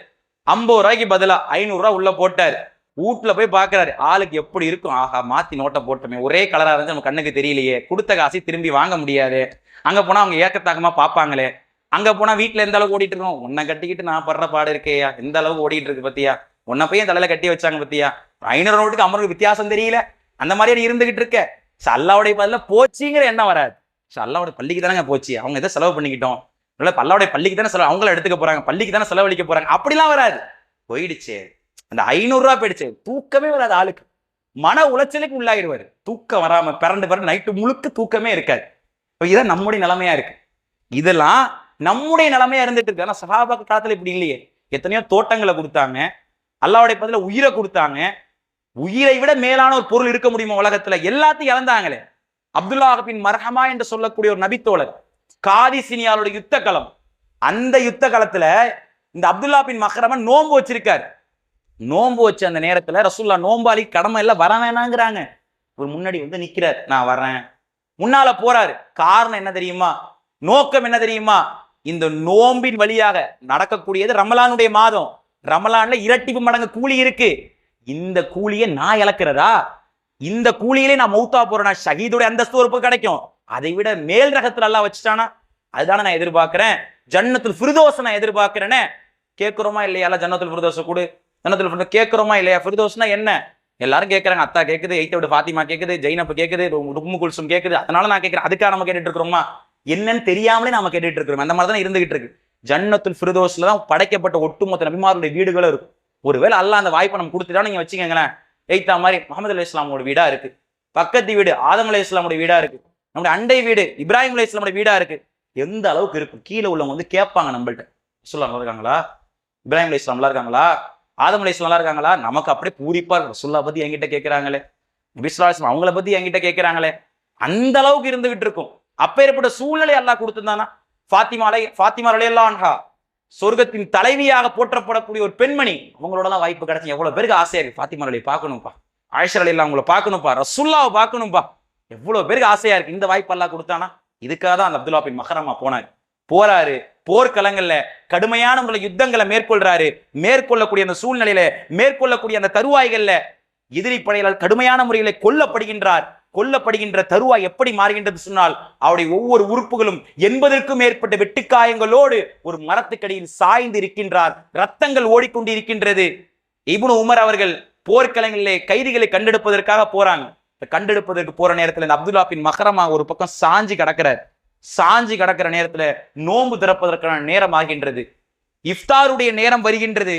50 ரூபாய்க்கு பதிலா 500 ரூபாய் உள்ள போட்டாரு. வீட்டுல போய் பாக்குறாரு, ஆளுக்கு எப்படி இருக்கும்? ஆஹா, மாத்தி நோட்டை போட்டோமே, ஒரே கலரா இருந்து நம்ம கண்ணுக்கு தெரியலையே, கொடுத்த காசை திரும்பி வாங்க முடியாது, அங்க போனா அவங்க ஏக்கத்தாக்கமா பார்ப்பாங்களே, அங்க போனா வீட்டுல எந்த அளவுக்கு ஓடிட்டு இருக்கோம், உன்னை கட்டிக்கிட்டு நான் படுற பாடு இருக்கேயா, எந்த அளவுக்கு ஓடிட்டு இருக்கு பத்தியா, உன்னை பையன் தலையில கட்டி வச்சாங்க பத்தியா, 500 நோட்டுக்கு 50 வித்தியாசம் தெரியல, அந்த மாதிரியே இருந்துகிட்டு இருக்க. அல்லாஹ்வுடைய பதில போச்சுங்கிற எண்ணம் வராது. அல்லாஹ்வுடைய பள்ளிக்கு தானே போச்சு, அவங்க எதை செலவு பண்ணிக்கிட்டோம், அல்லாஹ்வுடைய பள்ளிக்கு தானே செலவு, அவங்கள எடுத்துக்க போறாங்க, பள்ளிக்கு தானே செலவழிக்க போறாங்க, அப்படிலாம் வராது. போயிடுச்சு, அந்த 500 ரூபாய் போயிடுச்சு, தூக்கமே வராது ஆளுக்கு, மன உளைச்சலுக்கு உள்ளாகிடுவாரு, தூக்கம் வராம பிறண்டு நைட்டு முழுக்க தூக்கமே இருக்காது. இதான் நம்முடைய நிலைமையா இருக்கு. இதெல்லாம் நம்முடைய நிலைமையா இருந்துட்டு இருக்கு. ஆனா சஹாபாக்கு காலத்துல இப்படி இல்லையே. எத்தனையோ தோட்டங்களை கொடுத்தாங்க, அல்லாஹ்வுடைய பதில உயிரை கொடுத்தாங்க. உயிரை விட மேலான ஒரு பொருள் இருக்க முடியுமா உலகத்துல? எல்லாத்தையும் இழந்தாங்களே. அப்துல்லாஹ் பின் மர்ஹமா என்று சொல்லக்கூடிய ஒரு நபித்தோழர், காதிசினியாருடைய யுத்த களம், அந்த யுத்த களத்துல இந்த அப்துல்லா பின் மஹ்ரமன் நோன்பு வச்சிருக்காரு. நோன்பு வச்ச அந்த நேரத்துல ரசூலுல்லாஹ் நோம்பாளி கடமை எல்லாம் வர வேணாங்கிறாங்க. ஒரு முன்னாடி வந்து நிக்கிறார், நான் வர்றேன், முன்னால போறாரு. காரணம் என்ன தெரியுமா? நோக்கம் என்ன தெரியுமா? இந்த நோம்பின் வழியாக நடக்கக்கூடியது ரமலானுடைய மாதம். ரமலான்ல இரட்டிப்பு மடங்கு கூலி இருக்கு. இந்த கூலியை நான் இழக்கிறதா? இந்த கூலியிலே நான் மௌத்தா போறேன்னா ஷஹீதுடைய அந்தஸ்து ஒரு கிடைக்கும். அதை விட மேல் ரகத்துல எல்லாம் வச்சுட்டானா அதுதானே நான் எதிர்பார்க்கிறேன். ஜன்னத்துல் ஃபிர்தௌஸ் நான் எதிர்பார்க்கிறேனே. கேட்கிறோமா இல்லையா? ஜன்னத்துல் ஃபிர்தௌஸ் கொடு, ஜன்னத்துல் ஃபிர்தௌஸ் கேட்கிறோமா இல்லையா? ஃபிர்தௌஸ்னா என்ன? எல்லாரும் கேட்கறாங்க. அத்தா கேட்குது, எய்த்த விட ஃபாத்திமா கேட்குது, ஜெய்னப் கேட்குது, உம்மு குல்சும் கேட்குது. அதனால நான் கேட்கிறேன். அதுக்காக நம்ம கேட்டுட்டு இருக்கிறோமா? என்னன்னு தெரியாமலே நாம கேட்டுட்டு இருக்கிறோம். அந்த மாதிரி தான் இருந்துகிட்டு இருக்கு. ஜன்னத்துல் ஃபிர்தௌஸ்ல தான் படைக்கப்பட்ட ஒட்டுமொத்த நபிமாருடைய வீடுகளும் இருக்கும். ஒருவேளை அல்லாஹ் அந்த வாய்ப்பை நம்ம கொடுத்துட்டா நீங்க வச்சுக்கோங்களேன், எய்த்தா மாதிரி முகமது அலைஹிஸ்ஸலாமோட வீடா இருக்கு, பக்கத்து வீடு ஆதம் அலைஹிஸ்ஸலாமோட வீடா இருக்கு, நம்முடைய அண்டை வீடு இப்ராஹிம் அலைஹிஸ்ஸலாமோட வீடா இருக்கு. எந்த அளவுக்கு இருக்கும் கீழே உள்ளவங்க வந்து கேட்பாங்க நம்மள்ட்ட, ரசூலுல்லாஹ் நல்லா இருக்காங்களா, இப்ராஹிம் அலைஹிஸ்ஸலாம் நல்லா இருக்காங்களா, ஆதம் அலைஹிஸ்ஸலாம் நல்லா இருக்காங்களா. நமக்கு அப்படியே பூரிப்பா இருக்கு, ரசூலுல்லாஹ் பத்தி என்கிட்ட கேட்கிறாங்களே, நபி ஸல்லல்லாஹு அலைஹி வஸல்லம் அவங்கள பத்தி என்கிட்ட கேட்கிறாங்களே. அந்த அளவுக்கு இருந்துகிட்டு இருக்கும். அப்பேற்பட்ட சூழ்நிலை அல்லாஹ் கொடுத்திருந்தானா, ஃபாத்திமா ரலியல்லாஹு அன்ஹா சொர்க்கத்தின் தலைவியாக போற்றப்படக்கூடிய ஒரு பெண்மணி, அவங்களோடலாம் வாய்ப்பு கிடைச்சி எவ்வளவு பேருக்கு ஆசையா இருக்கு, ஃபாத்திமா ரலியை பார்க்கணும்ப்பா, ஆயிஷா ரலியல்லாஹு அவங்கள பார்க்கணும்ப்பா, ரசூலுல்லாஹ்வை பார்க்கணும்ப்பா, எவ்வளவு பேருக்கு ஆசையா இருக்கு. இந்த வாய்ப்பு அல்லாஹ் கொடுத்தானா. இதுக்காக தான் அந்த அப்துல்லா பின் மஹரமா போறாரு, போர்க்களங்கள்ல கடுமையான முறையில் யுத்தங்களை மேற்கொள்றாரு. மேற்கொள்ளக்கூடிய அந்த சூழ்நிலையில, மேற்கொள்ளக்கூடிய அந்த தருவாய்கள்ல எதிரி படைகளால் கடுமையான முறையில கொல்லப்படுகின்ற தருவாய் எப்படி மாறுகின்றது சொன்னால், அவருடைய ஒவ்வொரு உறுப்புகளும் 80க்கும் மேற்பட்ட வெட்டுக்காயங்களோடு ஒரு மரத்துக்கடியில் சாய்ந்து இருக்கின்றார். ரத்தங்கள் ஓடிக்கொண்டிருக்கின்றது. இப்னு உமர் அவர்கள் போர்க்களங்களிலே கைதிகளை கண்டெடுப்பதற்காக போறாங்க. கண்டெடுப்பதற்கு போற நேரத்தில் இந்த அப்துல்லா பின் மஹரமா ஒரு பக்கம் சாஞ்சி கிடக்கிற நேரத்துல நோன்பு திறப்பதற்கான நேரம் ஆகின்றது. இஃப்தாருடைய நேரம் வருகின்றது.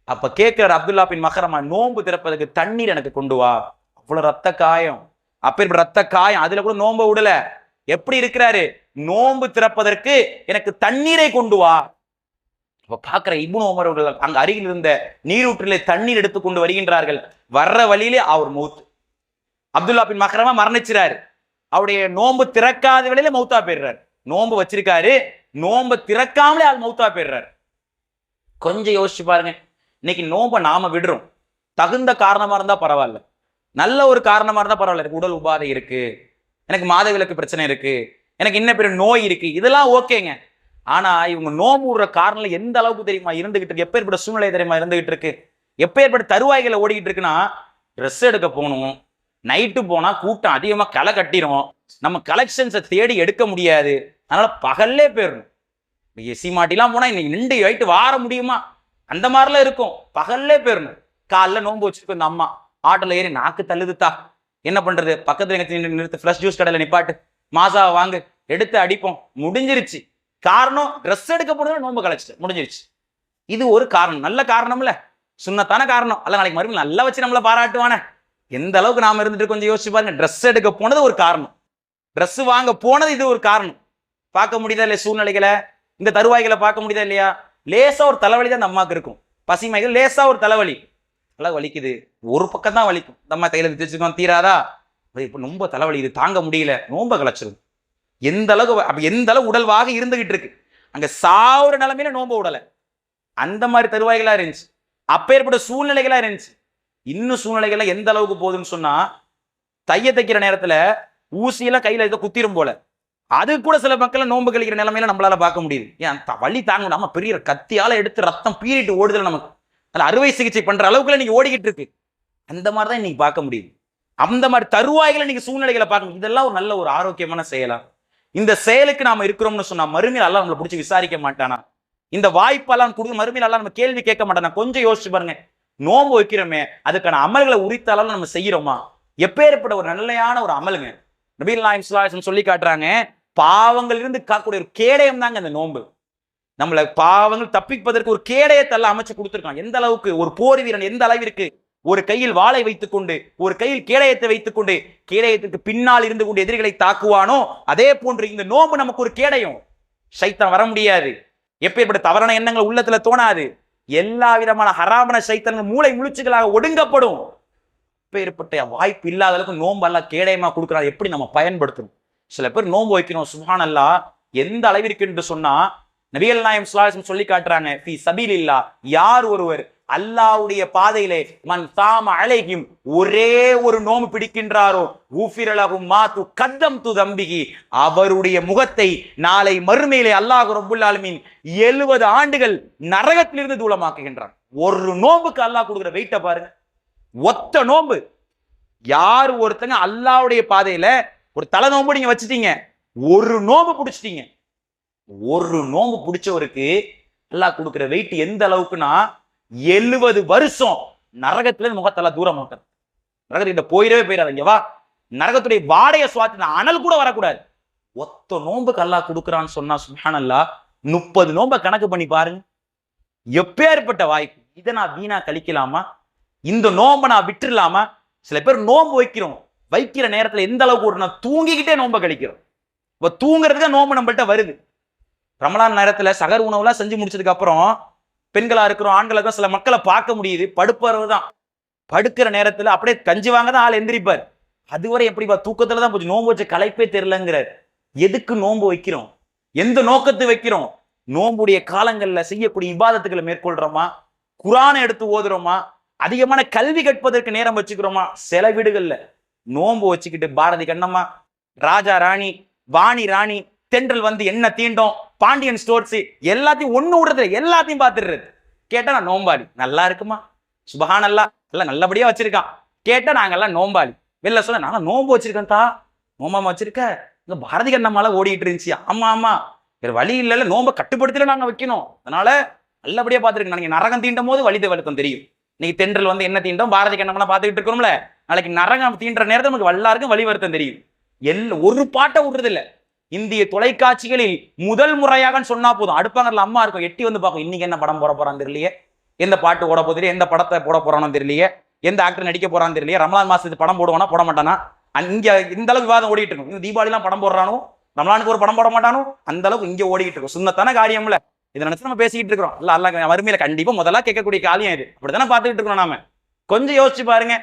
அப்ப கேட்கிறார் அப்துல்லா பின் மஹரமா, நோன்பு திறப்பதற்கு தண்ணீர் எனக்கு கொண்டு வா. அவ்வளவு ரத்த காயம், அப்பேற்பட்ட ரத்த காயம், அதுல கூட நோன்பை விடல. எப்படி இருக்கிறாரு, நோன்பு திறப்பதற்கு எனக்கு தண்ணீரை கொண்டு வா. அப்ப பாக்குற இப்னு உமர் அவர்கள் அங்க அருகில் இருந்த நீரூற்றிலே தண்ணீர் எடுத்து கொண்டு வருகின்றார்கள். வர்ற வழியிலே அவர் மௌத். அப்துல்லா பின் மஹரமா மரணிச்சிறாரு. அவருடைய நோன்பு திறக்காத வேளையில மௌத்தா போயிடுறாரு. நோன்பு வச்சிருக்காரு, நோன்பு திறக்காமலே ஆள் மௌத்தா போயிடுறாரு. கொஞ்சம் யோசிச்சு பாருங்க. இன்னைக்கு நோன்பை நாம விடுறோம். தகுந்த காரணமா இருந்தா பரவாயில்ல, நல்ல ஒரு காரணமா இருந்தா பரவாயில்ல. எனக்கு உடல் உபாதை இருக்கு, எனக்கு மாதவிலக்கு பிரச்சனை இருக்கு, எனக்கு இன்ன பெரிய நோய் இருக்கு, இதெல்லாம் ஓகேங்க. ஆனா இவங்க நோம்பு விடுற காரணம் எந்த அளவுக்கு தெரியுமா இருந்துகிட்டு இருக்கு, எப்பேற்பட்ட சூழ்நிலை தெரியுமா இருந்துகிட்டு இருக்கு, எப்பேற்பட்ட தருவாய்களை ஓடிக்கிட்டு இருக்குன்னா, ட்ரெஸ் எடுக்க போகணும், நைட்டு போனா கூட்டம் அதிகமா களை கட்டிரும், நம்ம கலெக்ஷன்ஸை தேடி எடுக்க முடியாது, அதனால பகல்லே போயிடணும். எசி மாட்டிலாம் போனா இன்னைக்கு நின்று வைட்டு வார முடியுமா, அந்த மாதிரிலாம் இருக்கும். பகல்லே போயிடணும். காலைல நோன்பு வச்சிருக்கோம், இந்த அம்மா ஆட்டோல ஏறி நாக்கு தள்ளுதுத்தா, என்ன பண்றது, பக்கத்துல நிறுத்து, ஃப்ரெஷ் ஜூஸ் கடையில நிப்பாட்டு, மாசா வாங்கு, எடுத்து அடிப்போம், முடிஞ்சிருச்சு. காரணம் ட்ரெஸ் எடுக்க போனது நோன்பு கலைச்சிட்டு முடிஞ்சிருச்சு. இது ஒரு காரணம், நல்ல காரணம்ல, சுண்ணத்தான காரணம். அல்ல நாளைக்கு மறுபடியும் நல்லா வச்சு நம்மள பாராட்டுவானே. எந்த அளவுக்கு நாம இருந்துட்டு கொஞ்சம் யோசிச்சு பாருங்க. ட்ரெஸ் எடுக்க போனது ஒரு காரணம், ட்ரெஸ் வாங்க போனது இது ஒரு காரணம். பார்க்க முடியுதா இல்லையா சூழ்நிலைகளை, இந்த தருவாய்களை பார்க்க முடியுதா இல்லையா. லேசா ஒரு தலைவலி தான் அந்த அம்மாவுக்கு இருக்கும், பசிமைகள் லேசா ஒரு தலைவலி, நல்லா வலிக்குது, ஒரு பக்கம் தான் வலிக்கும். இந்த அம்மா தையில வச்சுக்கோம், தீராதா, இப்ப ரொம்ப தலைவலி, இது தாங்க முடியல, நோம்ப கலைச்சிருது. எந்த அளவு உடல்வாக இருந்துகிட்டு இருக்கு. அங்க சாவுற நிலைமையில நோம்ப விடல. அந்த மாதிரி தருவாய்களா இருந்துச்சு, அப்பேற்பட்ட சூழ்நிலைகளா இருந்துச்சு. இன்னும் சூழ்நிலைகள்லாம் எந்த அளவுக்கு போகுதுன்னு சொன்னா, தைய தைக்கிற நேரத்துல ஊசியெல்லாம் கையில இதை குத்திரும் போல, அது கூட சில மக்கள் நோன்பு கழிக்கிற நிலைமையில நம்மளால பார்க்க முடியுது. ஏன் வலி தாங்க முடியாம பெரிய கத்தியால எடுத்து ரத்தம் பீறிட்டு ஓடுதல, நமக்கு அதில் அறுவை சிகிச்சை பண்ற அளவுக்குள்ள நீங்க ஓடிக்கிட்டு இருக்கு. அந்த மாதிரி தான் இன்னைக்கு பார்க்க முடியுது. அந்த மாதிரி தருவாய்களை நீங்க சூழ்நிலைகளை பார்க்க முடியும். இதெல்லாம் ஒரு நல்ல ஒரு ஆரோக்கியமான செயலா. இந்த செயலுக்கு நாம இருக்கிறோம்னு சொன்னா மறுமையில் அல்லாஹ் நம்மளை பிடிச்சி விசாரிக்க மாட்டானா? இந்த வாய்ப்பெல்லாம் கொடுத்து மறுமையில் அல்லாஹ் நம்ம கேள்வி கேட்க மாட்டானா? கொஞ்சம் யோசிச்சு பாருங்க. நோன்பு வைக்கிறோமே, அதுக்கான அமல்களை உரித்த அளவு நம்ம செய்யறோமா? எப்பேற்பட்ட ஒரு நல்லையான ஒரு அமலுங்க. நபிகள் நாயகம் ஸல்லல்லாஹு அலைஹி வஸல்லம் சொல்லி காட்டுறாங்க, பாவங்கள் இருந்து காக்கக்கூடிய ஒரு கேடயம் தாங்க அந்த நோன்பு. நம்மளை பாவங்கள் தப்பிப்பதற்கு ஒரு கேடயத்தெல்லாம் அமைச்சு கொடுத்துருக்கான். எந்த அளவுக்கு ஒரு போர் வீரன் எந்த அளவிற்கு ஒரு கையில் வாளை வைத்துக் கொண்டு, ஒரு கையில் கேடயத்தை வைத்துக் கொண்டு, கேடயத்திற்கு பின்னால் இருந்து கொண்டு எதிரிகளை தாக்குவானோ, அதே போன்று இந்த நோன்பு நமக்கு ஒரு கேடயம். சைத்தான் வர முடியாது, எப்பேற்பட்ட தவறான எண்ணங்கள் உள்ளத்துல தோணாது, எல்லா விதமான ஹராமான சைத்தான்கள் மூளை முழிச்சுகளாக ஒடுங்கப்படும். எப்பேற்பட்ட வாய்ப்பு இல்லாத அளவுக்கு நோன்பு அல்லாஹ் கேடயமா கொடுக்குறாரு. எப்படி நம்ம பயன்படுத்தணும்? சில பேர் நோன்பு வைக்கணும், சுப்ஹானல்லாஹ், எந்த அளவிற்கு என்று சொன்னா, நபிகள் நாயகம் ஸல்லல்லாஹு அலைஹி வஸல்லம் சொல்லி காட்டுறாங்க, ஃபீ சபீலில்லாஹ், யார் ஒருவர் அல்லாஹ்வுடைய பாதையிலே மன் சாம அலைஹிம், ஒரே ஒரு நோன்பு பிடிக்கின்றாரோ, ஊஃபிர லஹு மா துகத்தம்து தம்பிஹி, அவருடைய முகத்தை நாளை மறுமையிலே அல்லாஹ் ரப்புல் ஆலமீன் 70 ஆண்டுகள் நரகத்திலிருந்து தூளமாக்குகின்றான். ஒரு நோன்புக்கு அல்லாஹ் கொடுக்குற வெயிட்ட பாருங்க. ஒத்த நோன்பு. யார் ஒருத்தங்க அல்லாஹ்வுடைய பாதையில ஒரு தலை நோன்பு நீங்க வச்சுட்டீங்க, ஒரு நோன்பு பிடிச்சிட்டீங்க, ஒரு நோன்பு பிடிச்சவருக்கு அல்லாஹ் கொடுக்கிற வெயிட் எந்த அளவுக்குன்னா, 70 வருஷம் நரகத்துல முகத்தெல்லாம் தூரம் மாட்டார். நரகத்திட்ட போயிடவே போயிடாது. இங்க வா, நரகத்துடைய வாடைய சுவாத்தின அனல் கூட வரக்கூடாது. ஒத்த நோன்புக்கு அல்லாஹ் கொடுக்குறான்னு சொன்னா சுப்ஹானல்லாஹ் 30 நோன்பை கணக்கு பண்ணி பாருங்க. எப்பேற்பட்ட வாய்ப்பு! இதை நான் வீணா கழிக்கலாமா? இந்த நோன்பை நான் விட்டுலாமா? சில பேர் நோன்பு வைக்கிற நேரத்துல எந்த அளவுக்கு ஒரு நான் தூங்கிக்கிட்டே நோன்பை கழிக்கிறோம். இப்ப தூங்குறதுக்கு நோன்பு நம்மள்ட்ட வருது. ரமலான் நேரத்துல சகர் உணவுலாம் செஞ்சு முடிச்சதுக்கு அப்புறம் பெண்களா இருக்கிறோம், ஆண்களா இருக்கிறோம், சில மக்களை பார்க்க முடியுது. படுப்பறவு தான். படுக்கிற நேரத்துல அப்படியே கஞ்சி வாங்க தான் ஆள் எந்திரிப்பார். அதுவரை எப்படிப்பா தூக்கத்துல தான் போச்சு, நோன்பு வச்ச களைப்பே தெரியலங்கிறார். எதுக்கு நோன்பு வைக்கிறோம்? எந்த நோக்கத்தை வைக்கிறோம்? நோன்புடைய காலங்கள்ல செய்யக்கூடிய இபாதத்துக்களை மேற்கொள்றோமா? குரானை எடுத்து ஓதுறோமா? அதிகமான கல்வி கற்பதற்கு நேரம் வச்சுக்கிறோமா? சில வீடுகள்ல நோன்பு வச்சுக்கிட்டு பாரதி கண்ணம்மா, ராஜா ராணி, வாணி ராணி, தென்றல் வந்து என்ன தீண்டோம், பாண்டியன் ஸ்டோர்ஸ் எல்லாத்தையும் ஒண்ணு விடுறது, எல்லாத்தையும் பார்த்துடுறது. கேட்டா நான் நோம்பாளி. நல்லா இருக்குமா? சுபஹானல்லாஹ், எல்லாம் நல்லபடியா வச்சிருக்கான். கேட்டா நாங்கெல்லாம் நோம்பாளி. வெளில சொல்ல நான் நோன்பு வச்சிருக்கேன் தா. நோம்பாம வச்சிருக்க? இங்க பாரதி கண்ணம்மால ஓடிட்டு இருந்துச்சு. ஆமா ஆமா, வேற வழி இல்லைல்ல, நோன்பை கட்டுப்படுத்தல நாங்க வைக்கணும். அதனால நல்லபடியா பார்த்துருக்கேன். நாளைக்கு நரகம் தீண்டும் போது வலித வலுத்தம் தெரியும். இன்னைக்கு தென்றல் வந்து என்ன தீண்டும், பாரதி கண்ணம்லாம் பார்த்துக்கிட்டு இருக்கோம்ல, நாளைக்கு நரகம் தீண்டுற நேரத்தில் நமக்கு எல்லாருக்கும் வழி வருத்தம் தெரியும். ஒரு பாட்டை விடுறது இல்லை. இந்திய தொலைக்காட்சிகளில் முதல் முறையாக சொன்னா போதும், அடுப்பாங்கல அம்மா இருக்கும், எட்டி வந்து பார்க்கும். இன்னைக்கு என்ன படம் போட போறான்னு தெரியலையே, எந்த பாட்டு போட போதில்லையே, எந்த படத்தை போட போறான்னு தெரியலையே, எந்த ஆக்டர் நடிக்க போறான்னு தெரியலையே, ரமலான் மாசத்துக்கு படம் போடுவானா போட மாட்டானா, இங்க இந்த அளவுக்கு விவாதம் ஓடிட்டு இருக்கும். இந்த தீபாவளிலாம் படம் போடுறானோ, ரமலானுக்கு ஒரு படம் போட மாட்டானோ, அந்த அளவுக்கு இங்க ஓடிட்டு இருக்கும். சுன்னத்தான காரியம்ல இதை நினைச்சு நம்ம பேசிக்கிட்டு இருக்கிறோம். இல்ல அல்ல வறுமையில கண்டிப்பா முதல்ல கேட்கக்கூடிய காரியம் இது. அப்படித்தானே பார்த்துக்கிட்டு இருக்கிறோம். நாம கொஞ்சம் யோசிச்சு பாருங்க,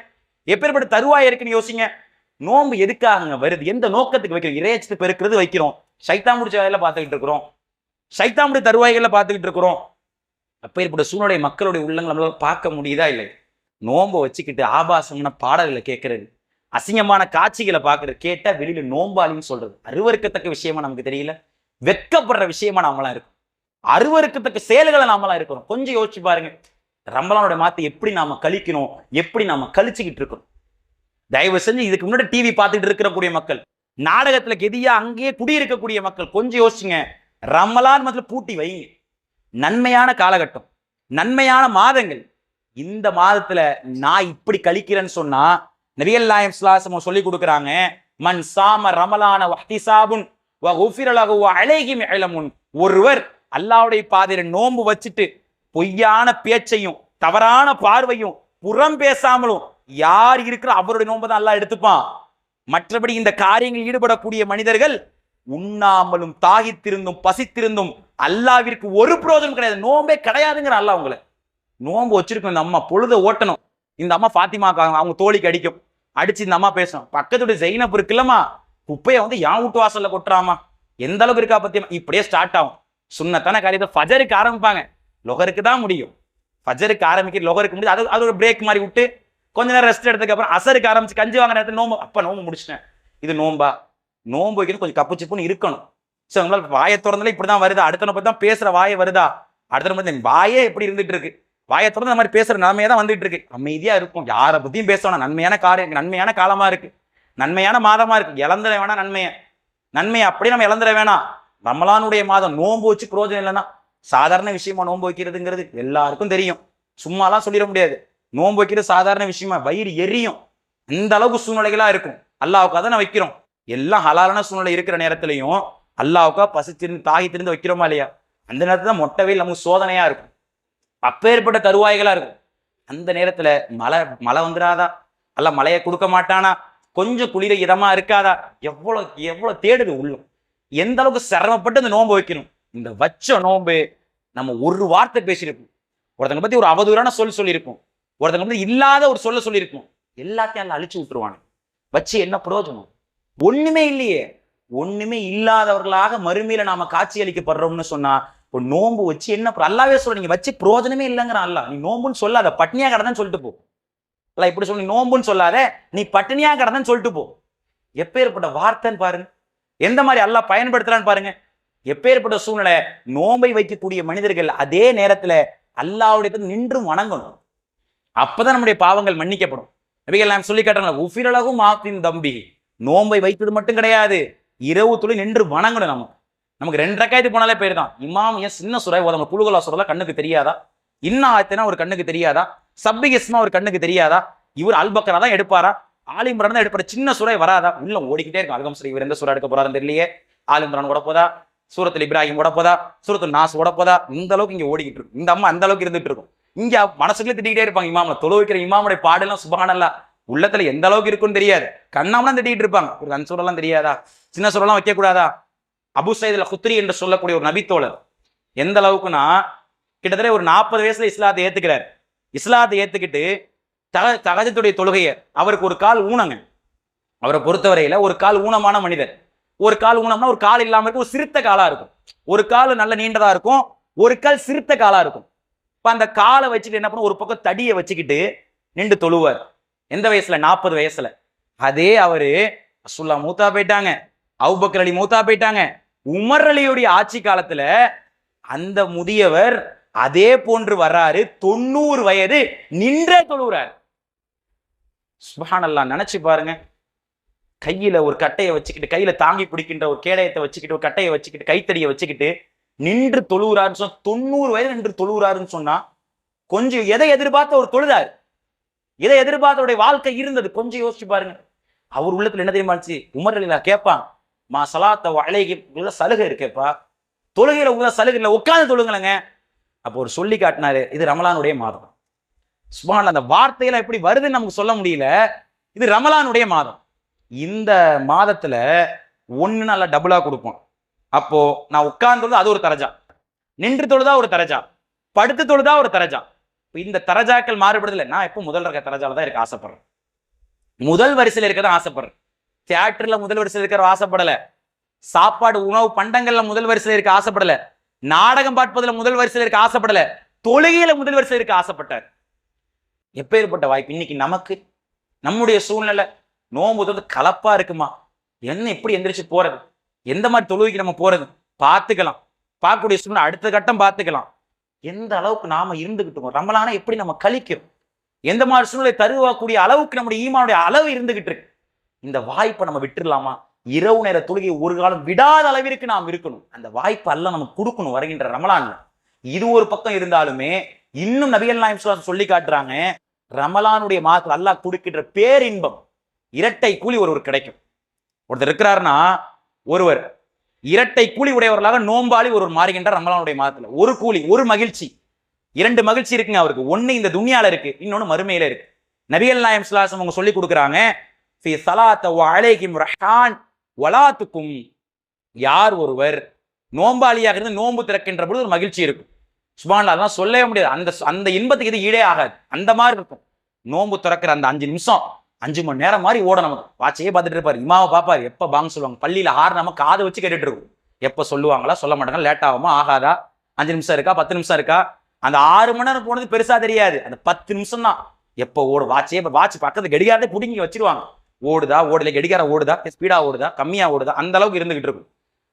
எப்பேற்பட்ட தருவாய் இருக்குன்னு யோசிங்க. நோன்பு எதுக்காக வருது? எந்த நோக்கத்துக்கு வைக்கிறோம்? இறையச்சத்தை பெருக்கிறது வைக்கிறோம். சைத்தான் முடிச்ச வேலையில பார்த்துக்கிட்டு இருக்கிறோம், சைத்தான் முடிய தருவாய்களை பார்த்துக்கிட்டு இருக்கிறோம். அப்பேற்பட்ட சூழ்நிலை மக்களுடைய உள்ளங்கள் நம்மளால பார்க்க முடியுதா? இல்லை. நோன்பை வச்சுக்கிட்டு ஆபாசமான பாடல்களை கேட்கறது, அசிங்கமான காட்சிகளை பார்க்கறது, கேட்டா வெளியில நோம்பாளின்னு சொல்றது அருவருக்கத்தக்க விஷயமா நமக்கு தெரியல. வெட்கப்படுற விஷயமா நாமெல்லாம் இருக்கும். அருவருக்கத்தக்க செயல்களை நாமெல்லாம் இருக்கிறோம். கொஞ்சம் யோசிச்சு பாருங்க, ரமலானுடைய மாத்தை எப்படி நாம கழிக்கணும், எப்படி நாம கழிச்சுக்கிட்டு இருக்கோம். தயவு செஞ்சு இதுக்கு முன்னாடி டிவி பார்த்துட்டு இருக்கக்கூடிய மக்கள், நாடகத்துல கெதியா அங்கேயே குடியிருக்கக்கூடிய மக்கள், கொஞ்சம் யோசிச்சுங்க. ரமலான் மத்தில பூட்டி வைங்க. நன்மையான காலகட்டம், நன்மையான மாதங்கள். இந்த மாதத்துல நான் இப்படி கழிக்கிறேன்னு சொன்னா நபிகள் நாயகம் ஸல்லல்லாஹு அலைஹி வஸல்லம் சொல்லி கொடுக்குறாங்க, மன் சாம ரமலான வஹ்திசாபுன் வ குஃபிர லஹு வ அலைஹி மிஅலமுன். ஒருவர் அல்லாஹ்வுடைய பாதையில நோன்பு வச்சுட்டு பொய்யான பேச்சையும் தவறான பார்வையும் புறம் பேசாமலும் யார் இருக்கிற அவருடைய நோன்பை தான் அல்லாஹ் எடுத்துப்பான். மற்றபடி இந்த காரியங்களில் ஈடுபடக்கூடிய மனிதர்கள் உண்ணாமலும் தாகித்திருந்தும் பசித்திருந்தும் அல்லாஹ்விற்கு ஒரு பிரயோஜனம் கிடையாது, நோன்பே கிடையாதுங்கிற அல்லாஹ். உங்களை நோன்பு வச்சிருக்கும் இந்த அம்மா பொழுத ஓட்டணும். இந்த அம்மா ஃபாத்திமா அவங்க தோழிக்கு அடிக்கும், அடிச்சு இந்த அம்மா பேசணும். பக்கத்துடைய ஜெயினப் இருக்குல்லம்மா, குப்பையை வந்து யான் வீட்டு வாசல்ல கொட்டுறாமா, எந்த அளவுக்கு இருக்கா பத்தியமா. இப்படியே ஸ்டார்ட் ஆகும். சுன்னத்தான காரியத்தை ஃபஜருக்கு ஆரம்பிப்பாங்க, லொகருக்கு தான் முடியும். ஃபஜருக்கு ஆரம்பிக்க லொகருக்கு முடியும். அது ஒரு பிரேக் மாதிரி விட்டு கொஞ்ச நேரம் ரெஸ்ட் எடுத்ததுக்கு அப்புறம் அசருக்கு ஆரம்பிச்சு கஞ்சி வாங்க நேரத்தில் நோம்பு. அப்ப நோம்பு முடிச்சிட்டேன். இது நோம்பா? நோம்பு வைக்கணும் கொஞ்சம் கப்பு சிப்புன்னு இருக்கணும். ஸோ உங்களால் வாயை திறந்தாலே இப்படிதான் வருதா, அடுத்த பத்தி தான் பேசுற வாயை வருதா, அடுத்த பத்தி வாயே எப்படி இருந்துட்டு இருக்கு, வாயை திறந்து இந்த மாதிரி பேசுற நிலைமையே தான் வந்துட்டு இருக்கு. அமைதியா இருக்கும், யாரை பத்தியும் பேசணும். நன்மையான காரியம், நன்மையான காலமா இருக்கு, நன்மையான மாதமா இருக்கு. இழந்துட வேணாம் நன்மையை அப்படியே நம்ம இழந்துட வேணாம். ரமலானுடைய மாதம் நோன்பு வச்சு பிரயோஜனம் இல்லைன்னா சாதாரண விஷயமா நோன்பு வைக்கிறதுங்கிறது எல்லாருக்கும் தெரியும். சும்மாலாம் சொல்லிட முடியாது. நோன்பு வைக்கிறது சாதாரண விஷயமா, வயிறு எரியும். இந்த அளவுக்கு சூழ்நிலைகளா இருக்கும். அல்லாஹ்வுக்காக தான் வைக்கிறோம். எல்லாம் ஹலாலான சூழ்நிலை இருக்கிற நேரத்திலையும் அல்லாஹ்வுக்காக பசித்திருந்து தாகித்திருந்து வைக்கிறோமா இல்லையா? அந்த நேரத்துல தான் மொட்டவே நமக்கு சோதனையா இருக்கும், அப்பேற்பட்ட தருவாய்களா இருக்கும். அந்த நேரத்துல மழை வந்துடாதா, அல்ல மழையை கொடுக்க மாட்டானா, கொஞ்சம் குளிர இதமா இருக்காதா, எவ்வளவு தேடுது உள்ளம். எந்த அளவுக்கு சிரமப்பட்டு இந்த நோன்பு வைக்கணும். இந்த வச்ச நோன்பு நம்ம ஒரு வார்த்தை பேசியிருப்போம், ஒருத்தங்க பத்தி ஒரு அவதூறான சொல்லியிருப்போம், ஒருத்தங்க பத்தி இல்லாத ஒரு சொல்லியிருப்போம், எல்லாத்தையும் அல்ல அழிச்சு விட்டுருவானு. வச்சு என்ன பிரயோஜனம்? ஒண்ணுமே இல்லையே. ஒண்ணுமே இல்லாதவர்களாக மறுமையில நாம காட்சி அளிக்கப்படுறோம்னு சொன்னா இப்போ நோன்பு வச்சு என்ன அல்லாவே சொல்ற, நீங்க வச்சு பிரயோஜனமே இல்லைங்கிற அல்ல. நீ நோம்புன்னு சொல்லாத, பட்னியா கடந்தன்னு சொல்லிட்டு போ. அல்ல இப்படி சொல்லி நோம்புன்னு சொல்லாத, நீ பட்டினியா கடந்தன்னு சொல்லிட்டு போ. எப்பேற்பட்ட வார்த்தைன்னு பாருங்க, எந்த மாதிரி அல்லாஹ் பயன்படுத்தலான்னு பாருங்க. எப்பேற்பட்ட சூழ்நிலை. நோன்பை வைக்கக்கூடிய மனிதர்கள் அதே நேரத்துல அல்லாஹ்வுடைய நின்று வணங்கணும். அப்பதான் நம்முடைய பாவங்கள் மன்னிக்கப்படும். நபிகள் நாயகம் சொல்லி காட்டுறாங்க, உஃபிரலகும் மாத்தின் தம்பி. நோன்பை வைத்தது மட்டும் கிடையாது, இரவு துளி நின்று வணங்கணும். நமக்கு 2 ரக்காயத்து போனாலே பேர் தான். இமாம் ஏன் சின்ன சுரை ஓதம், குழுகலா சுரலாம் கண்ணுக்கு தெரியாதா? இன்னும் ஆயத்தினா ஒரு கண்ணுக்கு தெரியாதா? சப்பிகிஸ்மா ஒரு கண்ணுக்கு தெரியாதா? இவர் அல்பக்கரா தான் எடுப்பாரா, ஆலிம்ரான் தான் எடுப்பாரு, சின்ன சுரை வராதா? உள்ள ஓடிக்கிட்டே இருக்கும். அல்கம் சரி இவர் எந்த சுரா எடுக்க போறாருன்னு தெரியலையே, ஆல் இம்ரான் ஓட போதா, சூரத்துல் இப்ராஹிம் ஓட போதா, சூரத்துல் நாஸ் ஓட போதா, இந்த அளவுக்கு இங்க ஓடிக்கிட்டு இருக்கும். இந்த அம்மா அந்த அளவுக்கு இருந்துட்டு இருக்கும். இங்க மனசுக்குள்ளே திட்டிக்கிட்டே இருப்பாங்க. இமாம தொழு வைக்கிற இமாமுடைய பாடெல்லாம் சுபஹானல்லாஹ் உள்ளத்துல எந்த அளவுக்கு இருக்குன்னு தெரியாது. கண்ணாமலாம் திட்டிகிட்டு இருப்பாங்க. ஒரு அன்சூரெல்லாம் தெரியாதா, சின்ன சூரெல்லாம் வைக்க கூடாதா. அபு சயீத் அல் குத்ரி என்று சொல்லக்கூடிய ஒரு நபித்தோழர் எந்த அளவுக்குன்னா, கிட்டத்தட்ட ஒரு 40 வயசுல இஸ்லாத்தை ஏத்துக்கிறார். இஸ்லாத்தை ஏத்துக்கிட்டு தஹஜ்ஜுடைய தொழுகையை, அவருக்கு ஒரு கால் ஊனங்க, அவரை பொறுத்தவரையில ஒரு கால் ஊனமான மனிதர். ஒரு கால் ஊனம்னா ஒரு கால் இல்லாம இருக்கும், ஒரு சிறுத்த காலா இருக்கும். ஒரு கால் நல்ல நீண்டதா இருக்கும், ஒரு கால் சிறுத்த காலா இருக்கும். இப்ப அந்த காலை வச்சுட்டு என்ன பண்ண, ஒரு பக்கம் தடியை வச்சுக்கிட்டு நின்று தொழுவார். எந்த வயசுல? 40 வயசுல. அதே அவரு ரசூலுல்லாஹ் மூத்தா போயிட்டாங்க, அபூபக்கர் அலி மூத்தா போயிட்டாங்க, உமர் அலியுடைய ஆட்சி காலத்துல அந்த முதியவர் அதே போன்று வர்றாரு. 90 வயது நின்றே தொழுகிறார். சுப்ஹானல்லாஹ், நினைச்சு பாருங்க. கையில ஒரு கட்டையை வச்சுக்கிட்டு, கையில தாங்கி பிடிக்கின்ற ஒரு கேடயத்தை வச்சுக்கிட்டு, ஒரு கட்டையை வச்சுக்கிட்டு, கைத்தடியை வச்சுக்கிட்டு நின்று தொழுகிறாருன்னு சொன்னா, 90 வயது நின்று தொழுகிறாருன்னு சொன்னா, கொஞ்சம் எதை எதிர்பார்த்த ஒரு தொழுதார், எதை எதிர்பார்த்தோடைய வாழ்க்கை இருந்தது, கொஞ்சம் யோசிச்சு பாருங்க. அவர் உள்ளத்துல என்ன தெரியுமா இருந்துச்சு? உமர் அலிலா கேட்பான், மா சலாத்த அலைகி, உள்ள சலுகை இருக்கேப்பா, தொழுகையில உள்ள சலுகை இல்லை, உட்கார்ந்து தொழுங்களேங்க. அப்போ ஒரு சொல்லி காட்டினாரு, இது ரமலானுடைய மாதம். சுப்ஹானல்லாஹ், அந்த வார்த்தையில எப்படி வருதுன்னு நமக்கு சொல்ல முடியல. இது ரமலானுடைய மாதம். இந்த மாதத்துல ஒண்ணு நல்லா டபுளா கொடுப்போம். அப்போ நான் உட்கார்ந்து அது ஒரு தரஜா, நின்று தொழுதா ஒரு தரஜா, படுத்து தொழுதா ஒரு தரஜா. இந்த தரஜாக்கள் மாறுபடுதில்லை. நான் எப்போ முதல் ரக தரஜால தான் இருக்க ஆசைப்படுறேன், முதல் வரிசையில் இருக்க தான் ஆசைப்படுறேன். தியேட்டர்ல முதல் வரிசையில் இருக்கிற ஆசைப்படல, சாப்பாடு உணவு பண்டங்கள்ல முதல் வரிசையில் இருக்க ஆசைப்படல, நாடகம் பார்ப்பதுல முதல் வரிசையில் இருக்க ஆசைப்படல, தொழுகையில முதல் வரிசையில் இருக்க ஆசைப்பட்டார். எப்பேற்பட்ட வாய்ப்பு இன்னைக்கு நமக்கு. நம்முடைய சூழ்நிலை நோன்பு வந்து கலப்பா இருக்குமா, என்ன எப்படி எந்திரிச்சு போறது, எந்த மாதிரி தொழுகைக்கு நம்ம போறது பார்த்துக்கலாம், பார்க்கக்கூடிய சூழ்நிலை அடுத்த கட்டம் பார்த்துக்கலாம். எந்த அளவுக்கு நாம இருந்துகிட்டு ரமலானை எப்படி நம்ம கழிக்கிறோம், எந்த மாதிரி சூழ்நிலை தருவக்கூடிய அளவுக்கு நம்முடைய ஈமானுடைய அளவு இருந்துகிட்டு இருக்கு. இந்த வாய்ப்பை நம்ம விட்டுடலாமா? இரவு நேர தொழுகை ஒரு காலம் விடாத அளவிற்கு நாம் இருக்கணும். அந்த வாய்ப்பு அல்லாஹ் நமக்கு கொடுக்கணும் வருகின்ற ரமலான்ல. இது ஒரு பக்கம் இருந்தாலுமே இன்னும் நபிகள் நாயகம் ஸல்லல்லாஹு அலைஹி வஸல்லம் சொல்லி காட்டுறாங்க, ரமலானுடைய மாதத்துல அல்லாஹ் கொடுக்கின்ற பேரின்பம், இரட்டை கூலி ஒருவர் கிடைக்கும். ஒருத்தர் இருக்கிறாருன்னா, ஒருவர் இரட்டை கூலி உடையவர்களாக நோம்பாளி ஒருவர் மாறுகின்றார் ரமலானுடைய மாதத்துல. ஒரு கூலி, ஒரு மகிழ்ச்சி, 2 மகிழ்ச்சி இருக்குங்க அவருக்கு. ஒண்ணு இந்த துன்யால இருக்கு, இன்னொன்னு மறுமையில இருக்கு. நபிகள் நாயகம் ஸல்லல்லாஹு அலைஹி வஸல்லம் அவங்க சொல்லி கொடுக்குறாங்க, ஃபீ ஸலாத்த வ அலைஹிம் ரஹான் வலாத்துக்கும், யார் ஒருவர் நோம்பாளியாக இருந்து நோன்பு திறக்கின்ற பொழுது ஒரு மகிழ்ச்சி இருக்கும். சுப்ஹானல்லாஹ், அதெல்லாம் சொல்லவே முடியாது. அந்த இன்பத்துக்கு இது ஈடே ஆகாது. அந்த மாதிரி இருக்கும். நோன்பு திறக்கிற அந்த 5 நிமிஷம் 5 மணி நேரம் மாதிரி ஓட, நமக்கு வாட்சையே பார்த்துட்டு இருப்பாரு, இமாவை பார்ப்பாரு, எப்ப பாங்க சொல்லுவாங்க, பள்ளியில ஆறு நம்ம காதை வச்சு கேட்டுட்டு இருக்கும், எப்ப சொல்லுவாங்களா சொல்ல மாட்டாங்க, லேட் ஆகுமா ஆகாதா, 5 நிமிஷம் இருக்கா 10 நிமிஷம் இருக்கா. அந்த 6 மணி நேரம் போனது பெருசா தெரியாது, அந்த 10 நிமிஷம் தான். எப்போ ஓடு வாட்சையே, வாட்ச் பக்கத்து கடிகாரத்தை பிடிங்கி வச்சிருவாங்க, ஓடுதா ஓடல, கடிகாரம் ஓடுதா, ஸ்பீடா ஓடுதா கம்மியா ஓடுதா, அந்த அளவுக்கு இருந்துகிட்டு இருக்கும்.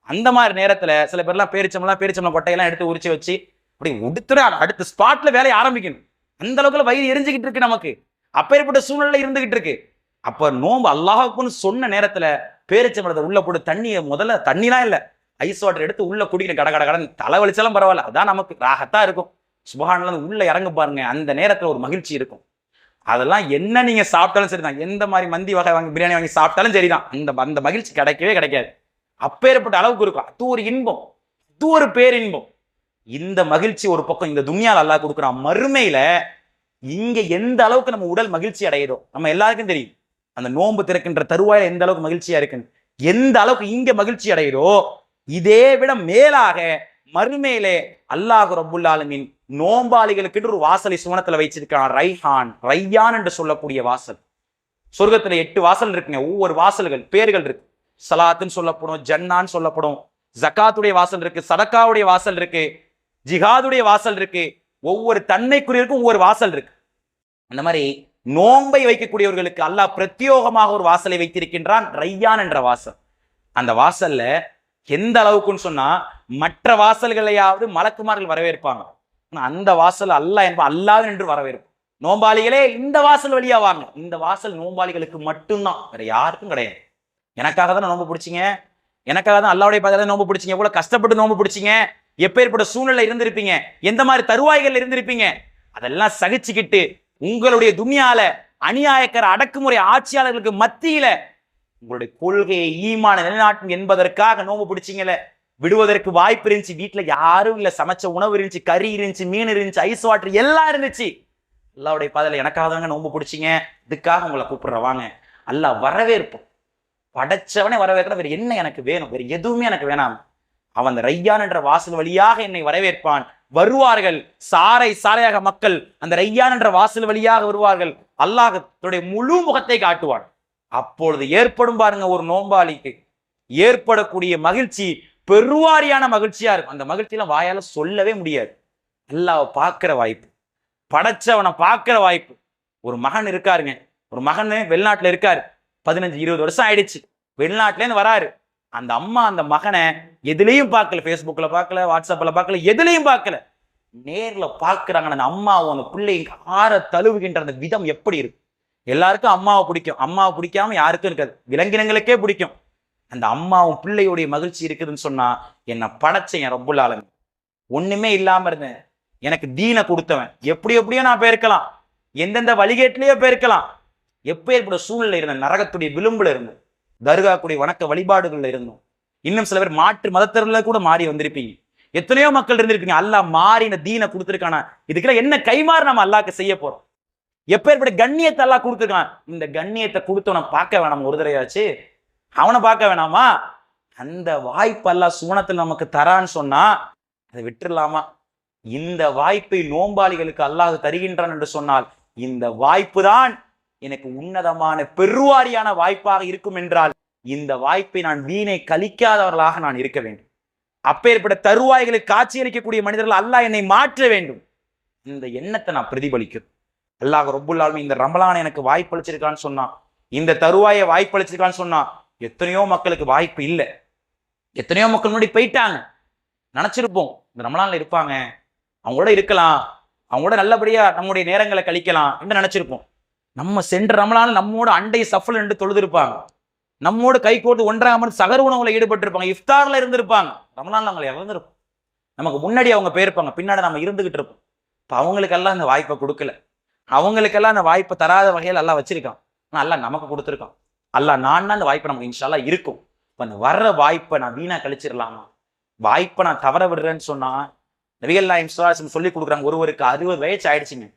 அந்த மாதிரி நேரத்துல சில பேர்லாம் பேரிச்சம்பளம் கொட்டையெல்லாம் எடுத்து உரிச்சு வச்சு அப்படி உடுத்துற அடுத்த ஸ்பாட்ல வேலையை ஆரம்பிக்கணும். அந்த அளவுக்கு வயிறு எரிஞ்சுக்கிட்டு இருக்கு நமக்கு, அப்பேற்பட்ட சூழ்நிலை இருந்துகிட்டு இருக்கு. அப்ப நோம்பு அல்லாஹ்வுக்குன்னு சொன்ன நேரத்துல பேரிச்சம்பளத்தை உள்ள போட்டு தண்ணியை, முதல்ல தண்ணிலாம் இல்ல, ஐஸ் வாட்டர் எடுத்து உள்ள குடிக்கிற கட கட கடன் தலை வலிச்சாலும் பரவாயில்ல, அதான் நமக்கு ராகத்தா இருக்கும். சுப்ஹானல்லாஹ், உள்ள இறங்க பாருங்க, அந்த நேரத்துல ஒரு மகிழ்ச்சி இருக்கும். அதெல்லாம் என்ன நீங்க சாப்பிட்டாலும் சரிதான், எந்த மாதிரி மந்தி வகை வாங்கி பிரியாணி வாங்கி சாப்பிட்டாலும் சரிதான், அந்த மகிழ்ச்சி கிடைக்கவே கிடைக்காது. அப்பேற்பட்ட அளவுக்கு இருக்கும். அது ஒரு இன்பம், அது ஒரு பேரின்பம். இந்த மகிழ்ச்சி ஒரு பக்கம் இந்த துன்யால அல்லாஹ் கொடுக்குறான். மறுமையில இங்க எந்த அளவுக்கு நம்ம உடல் மகிழ்ச்சி அடையுதோ நம்ம எல்லாருக்கும் தெரியும். அந்த நோன்பு திறக்கின்ற தருவாயில எந்த அளவுக்கு மகிழ்ச்சியா இருக்குன்னு, எந்த அளவுக்கு இங்க மகிழ்ச்சி அடையுதோ இதே விட மேலாக மறுமையிலே அல்லாஹ் ரப்புல் ஆலமீன் நோம்பாளிகளுக்கு ஒரு வாசலை சுவனத்துல வச்சிருக்கான், ரையான் என்று சொல்லக்கூடிய வாசல். சொர்க்கத்துல 8 வாசல் இருக்குங்க, ஒவ்வொரு வாசல்கள் பேர்கள் இருக்கு. சலாத்துன்னு சொல்லப்படும், ஜன்னான்னு சொல்லப்படும், ஜகாத்துடைய வாசல் இருக்கு, சதக்காவுடைய வாசல் இருக்கு, ஜிஹாதுடைய வாசல் இருக்கு, ஒவ்வொரு தன்மைக்குரியருக்கும் ஒவ்வொரு வாசல் இருக்கு. அந்த மாதிரி நோன்பை வைக்கக்கூடியவர்களுக்கு அல்லாஹ் பிரத்யோகமாக ஒரு வாசலை வைத்திருக்கின்றான், ரையான் என்ற வாசல். அந்த வாசல்ல எந்த அளவுக்குன்னு சொன்னா, மற்ற வாசல்களையாவது மலக்குமார்கள் வரவேற்பாங்க, அந்த வாசல் அல்லாஹ் என்று வரவேற்பு. நோம்பாளிகளே இந்த வாசல் வழியா வாங்க, இந்த வாசல் நோம்பாளிகளுக்கு மட்டும்தான், வேற யாருக்கும் கிடையாது. எனக்காக தான் நோன்பு பிடிச்சிங்க, எனக்காக தான் அல்லாஹ்வுடைய பாதையில நோன்பு பிடிச்சிங்க, எவ்வளவு கஷ்டப்பட்டு நோன்பு பிடிச்சிங்க, எப்பேற்பட்ட சூழ்நிலை இருந்திருப்பீங்க, எந்த மாதிரி தருவாய்கள் இருந்திருப்பீங்க, அதெல்லாம் சகிச்சுக்கிட்டு உங்களுடைய துன்யால அநியாயக்கர அடக்குமுறை ஆட்சியாளர்களுக்கு மத்தியில உங்களுடைய கொள்கையை ஈமான நிலைநாட்டும் என்பதற்காக நோம்பு பிடிச்சிங்களே, விடுவதற்கு வாய்ப்பு இருந்துச்சு, வீட்டுல யாரும் இல்ல, சமைச்ச உணவு இருந்துச்சு, கறி இருந்துச்சு, மீன் இருந்துச்சு, ஐஸ் வாட்டர் எல்லாம் இருந்துச்சு, அல்லாஹ்வுடைய பாதையில எனக்காக தாங்க நோம்பு பிடிச்சிங்க, இதுக்காக உங்களை கூப்பிடுற வாங்க, அல்லாஹ் வரவேற்போம். படைச்சவனே வரவேற்கிற, வேற என்ன எனக்கு வேணும், வேற எதுவுமே எனக்கு வேணாம். அவன் அந்த ரையான் என்ற வாசல் வழியாக என்னை வரவேற்பான். வருவார்கள் சாறை சாறையாக மக்கள் அந்த ரையான் என்ற வாசல் வழியாக வருவார்கள். அல்லாஹ் தன்னுடைய முழு முகத்தை காட்டுவான். அப்பொழுது ஏற்படும் பாருங்க, ஒரு நோம்பாளிக்கு ஏற்படக்கூடிய மகிழ்ச்சி பெருவாரியான மகிழ்ச்சியா இருக்கும். அந்த மகிழ்ச்சியெல்லாம் வாயால சொல்லவே முடியாது. அல்லாஹ் பார்க்கிற வாய்ப்பு, படைச்சவனை பார்க்கிற வாய்ப்பு. ஒரு மகன் இருக்காருங்க, ஒரு மகன் வெளிநாட்டுல இருக்காரு, 15-20 வருஷம் ஆயிடுச்சு, வெளிநாட்டுல இருந்து வராரு. அந்த அம்மா அந்த மகனை எதுலையும் பார்க்கல, ஃபேஸ்புக்ல பார்க்கல, வாட்ஸ்அப்ல பார்க்கல, எதுலையும் பார்க்கல, நேர்ல பார்க்கிறாங்க. அந்த அம்மாவும் அந்த பிள்ளைங்க ஆற தழுவுகின்ற அந்த விதம் எப்படி இருக்கு? எல்லாருக்கும் அம்மாவை பிடிக்கும், அம்மாவை பிடிக்காம யாருக்கும் இருக்காது, விலங்கினங்களுக்கே பிடிக்கும். அந்த அம்மாவும் பிள்ளையுடைய மகிழ்ச்சி இருக்குதுன்னு சொன்னா, என்னை படைச்ச என் ரப்புல் ஆலமீன், ஒண்ணுமே இல்லாம இருந்தேன், எனக்கு தீனை கொடுத்தவன், எப்படியோ நான் போயிருக்கலாம், எந்தெந்த வழிகேட்டிலேயோ போயிருக்கலாம், எப்பேற்பட சூழ்நிலை இருந்தேன், நரகத்துடைய விளிம்புல இருந்தேன், தர்காக்குடைய வணக்க வழிபாடுகள்ல இருந்தோம். இன்னும் சில பேர் மாற்று மதத்தில கூட மாறி வந்திருப்பீங்க, எத்தனையோ மக்கள் இருந்திருப்பீங்க. அல்லாஹ் மாறின தீனை கொடுத்துருக்கானா, இதுக்கெல்லாம் என்ன கைமாறு நம்ம அல்லாஹ்க்கு செய்ய போறோம்? எப்பேற்பட்ட கண்ணியத்தை அல்லாஹ் கொடுத்துருக்கான். இந்த கண்ணியத்தை கொடுத்தவனை பார்க்க வேணாம், ஒரு தடவையாச்சு அவனை பார்க்க வேணாமா? அந்த வாய்ப்பு அல்லாஹ் சுவனத்தில் நமக்கு தரான்னு சொன்னா அதை விட்டுடலாமா? இந்த வாய்ப்பை நோம்பாளிகளுக்கு அல்லாஹ் தருகின்றான் என்று சொன்னால், இந்த வாய்ப்பு தான் எனக்கு உன்னதமான பெருவாரியான வாய்ப்பாக இருக்கும் என்றால், இந்த வாய்ப்பை நான் வீணை கழிக்காதவர்களாக நான் இருக்க வேண்டும். அப்பேற்பட்ட தருவாய்களுக்கு காட்சியளிக்கக்கூடிய மனிதர்கள் அல்லாஹ் என்னை மாற்ற வேண்டும். இந்த எண்ணத்தை நான் பிரதிபலிக்கிறேன். அல்லாஹ் ரப்புல் ஆலமீன் இந்த ரமலான் எனக்கு வாய்ப்பளிச்சிருக்கான்னு சொன்னா, இந்த தருவாயை வாய்ப்பளிச்சிருக்கான்னு சொன்னா, எத்தனையோ மக்களுக்கு வாய்ப்பு இல்லை, எத்தனையோ மக்கள் முன்னாடி போயிட்டாங்க. நினைச்சிருப்போம் இந்த ரமலான்ல இருப்பாங்க, அவங்களோட இருக்கலாம், அவங்களோட நல்லபடியா நம்முடைய நேரங்களை கழிக்கலாம் என்று நினைச்சிருப்போம். நம்ம சென்ற ரமலான் நம்மோட அண்டை சஃபல் என்று தொழுது இருப்பாங்க, நம்மோடு கை கோர்த்து ஒன்றாக அமர்ந்து சகர் உணவுல ஈடுபட்டு இருப்பாங்க, இஃப்தார்ல இருந்திருப்பாங்க. ரமலான்ல அவங்களை இறந்துருப்போம், நமக்கு முன்னாடி அவங்க போயிருப்பாங்க, பின்னாடி நம்ம இருந்துகிட்டு இருப்போம். இப்போ அவங்களுக்கெல்லாம் இந்த வாய்ப்பை கொடுக்கல, அவங்களுக்கெல்லாம் அந்த வாய்ப்பை தராத வகையில் எல்லாம் வச்சிருக்கான். ஆனால் அல்லாஹ் நமக்கு கொடுத்துருக்கான். அல்லாஹ் நான் அந்த வாய்ப்பை நமக்கு இன்ஷா அல்லாஹ் இருக்கும். இப்போ அந்த வர்ற வாய்ப்பை நான் வீணா கழிச்சிடலாமா? வாய்ப்பை நான் தவற விடுறேன்னு சொன்னா, நபிகள் நாயகம் ஸல்லல்லாஹு அலைஹி வஸல்லம் சொல்லி கொடுக்குறாங்க, ஒருவருக்கு 60 வயசு ஆயிடுச்சுங்க,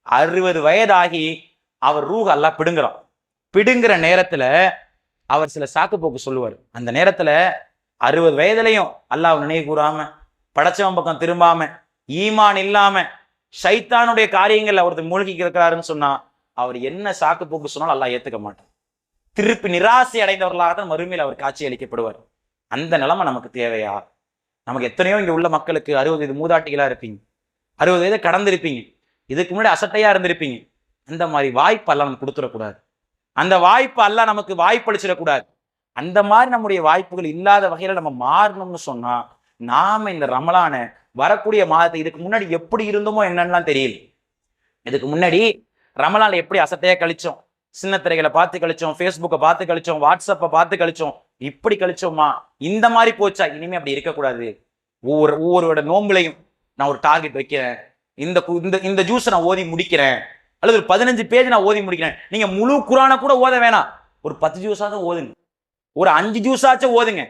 60 வயதாகி அவர் ரூஹ் அல்லாஹ் பிடுங்குறான். பிடுங்குற நேரத்துல அவர் சில சாக்கு போக்கு சொல்லுவார். அந்த நேரத்துல 60 வயதுலையும் அல்லாஹ் நினைவு கூறாம, படைச்சவன் பக்கம் திரும்பாம, ஈமான் இல்லாம ஷைத்தானுடைய காரியங்கள் ஒருத்தர் மூழ்கி இருக்கிறாருன்னு சொன்னா, அவர் என்ன சாக்கு போக்கு சொன்னாலும் அல்லாஹ் ஏத்துக்க மாட்டார். திருப்பி நிராசை அடைந்தவர்களாக தான் மறுமையில் அவர் காட்சி அளிக்கப்படுவார். அந்த நிலைமை நமக்கு தேவையா? நமக்கு எத்தனையோ இங்க உள்ள மக்களுக்கு 60 வயது மூதாட்டிகளா இருப்பீங்க, 60 வயதை கடந்திருப்பீங்க, இதுக்கு முன்னாடி அசட்டையா இருந்திருப்பீங்க. அந்த மாதிரி வாய்ப்பு அல்லாஹ் நமக்கு கொடுத்துடக்கூடாது. அந்த வாய்ப்பு அல்லாஹ் நமக்கு வாய்ப்பளிச்சிடக்கூடாது. அந்த மாதிரி நம்முடைய வாய்ப்புகள் இல்லாத வகையில நம்ம மாறணும்னு சொன்னா, நாம இந்த ரமலானை வரக்கூடிய மாதத்தை, இதுக்கு முன்னாடி எப்படி இருந்தோமோ என்னன்னுலாம் தெரியல. இதுக்கு முன்னாடி ரமலான்ல எப்படி அசட்டையா கழிச்சோம், சின்ன திரைகளை பார்த்து கழிச்சோம், ஃபேஸ்புக்கை பார்த்து கழிச்சோம், வாட்ஸ்அப்பை பார்த்து கழிச்சோம், இப்படி கழிச்சோமா? இந்த மாதிரி போச்சா? இனிமே அப்படி இருக்கக்கூடாது. ஒவ்வொருவரோட நோம்புலையும் நான் ஒரு டார்கெட் வைக்கிறேன், இந்த ஜூஸை நான் ஓதி முடிக்கிறேன், அல்லது ஒரு 15 பேஜ் நான் ஓதி முடிக்கிறேன். நீங்க முழு குரானை கூட ஓத வேணாம், ஒரு 10 ஜூஸாச்சும் ஓதுங்க, ஒரு 5 ஜூஸாச்சும் ஓதுங்க,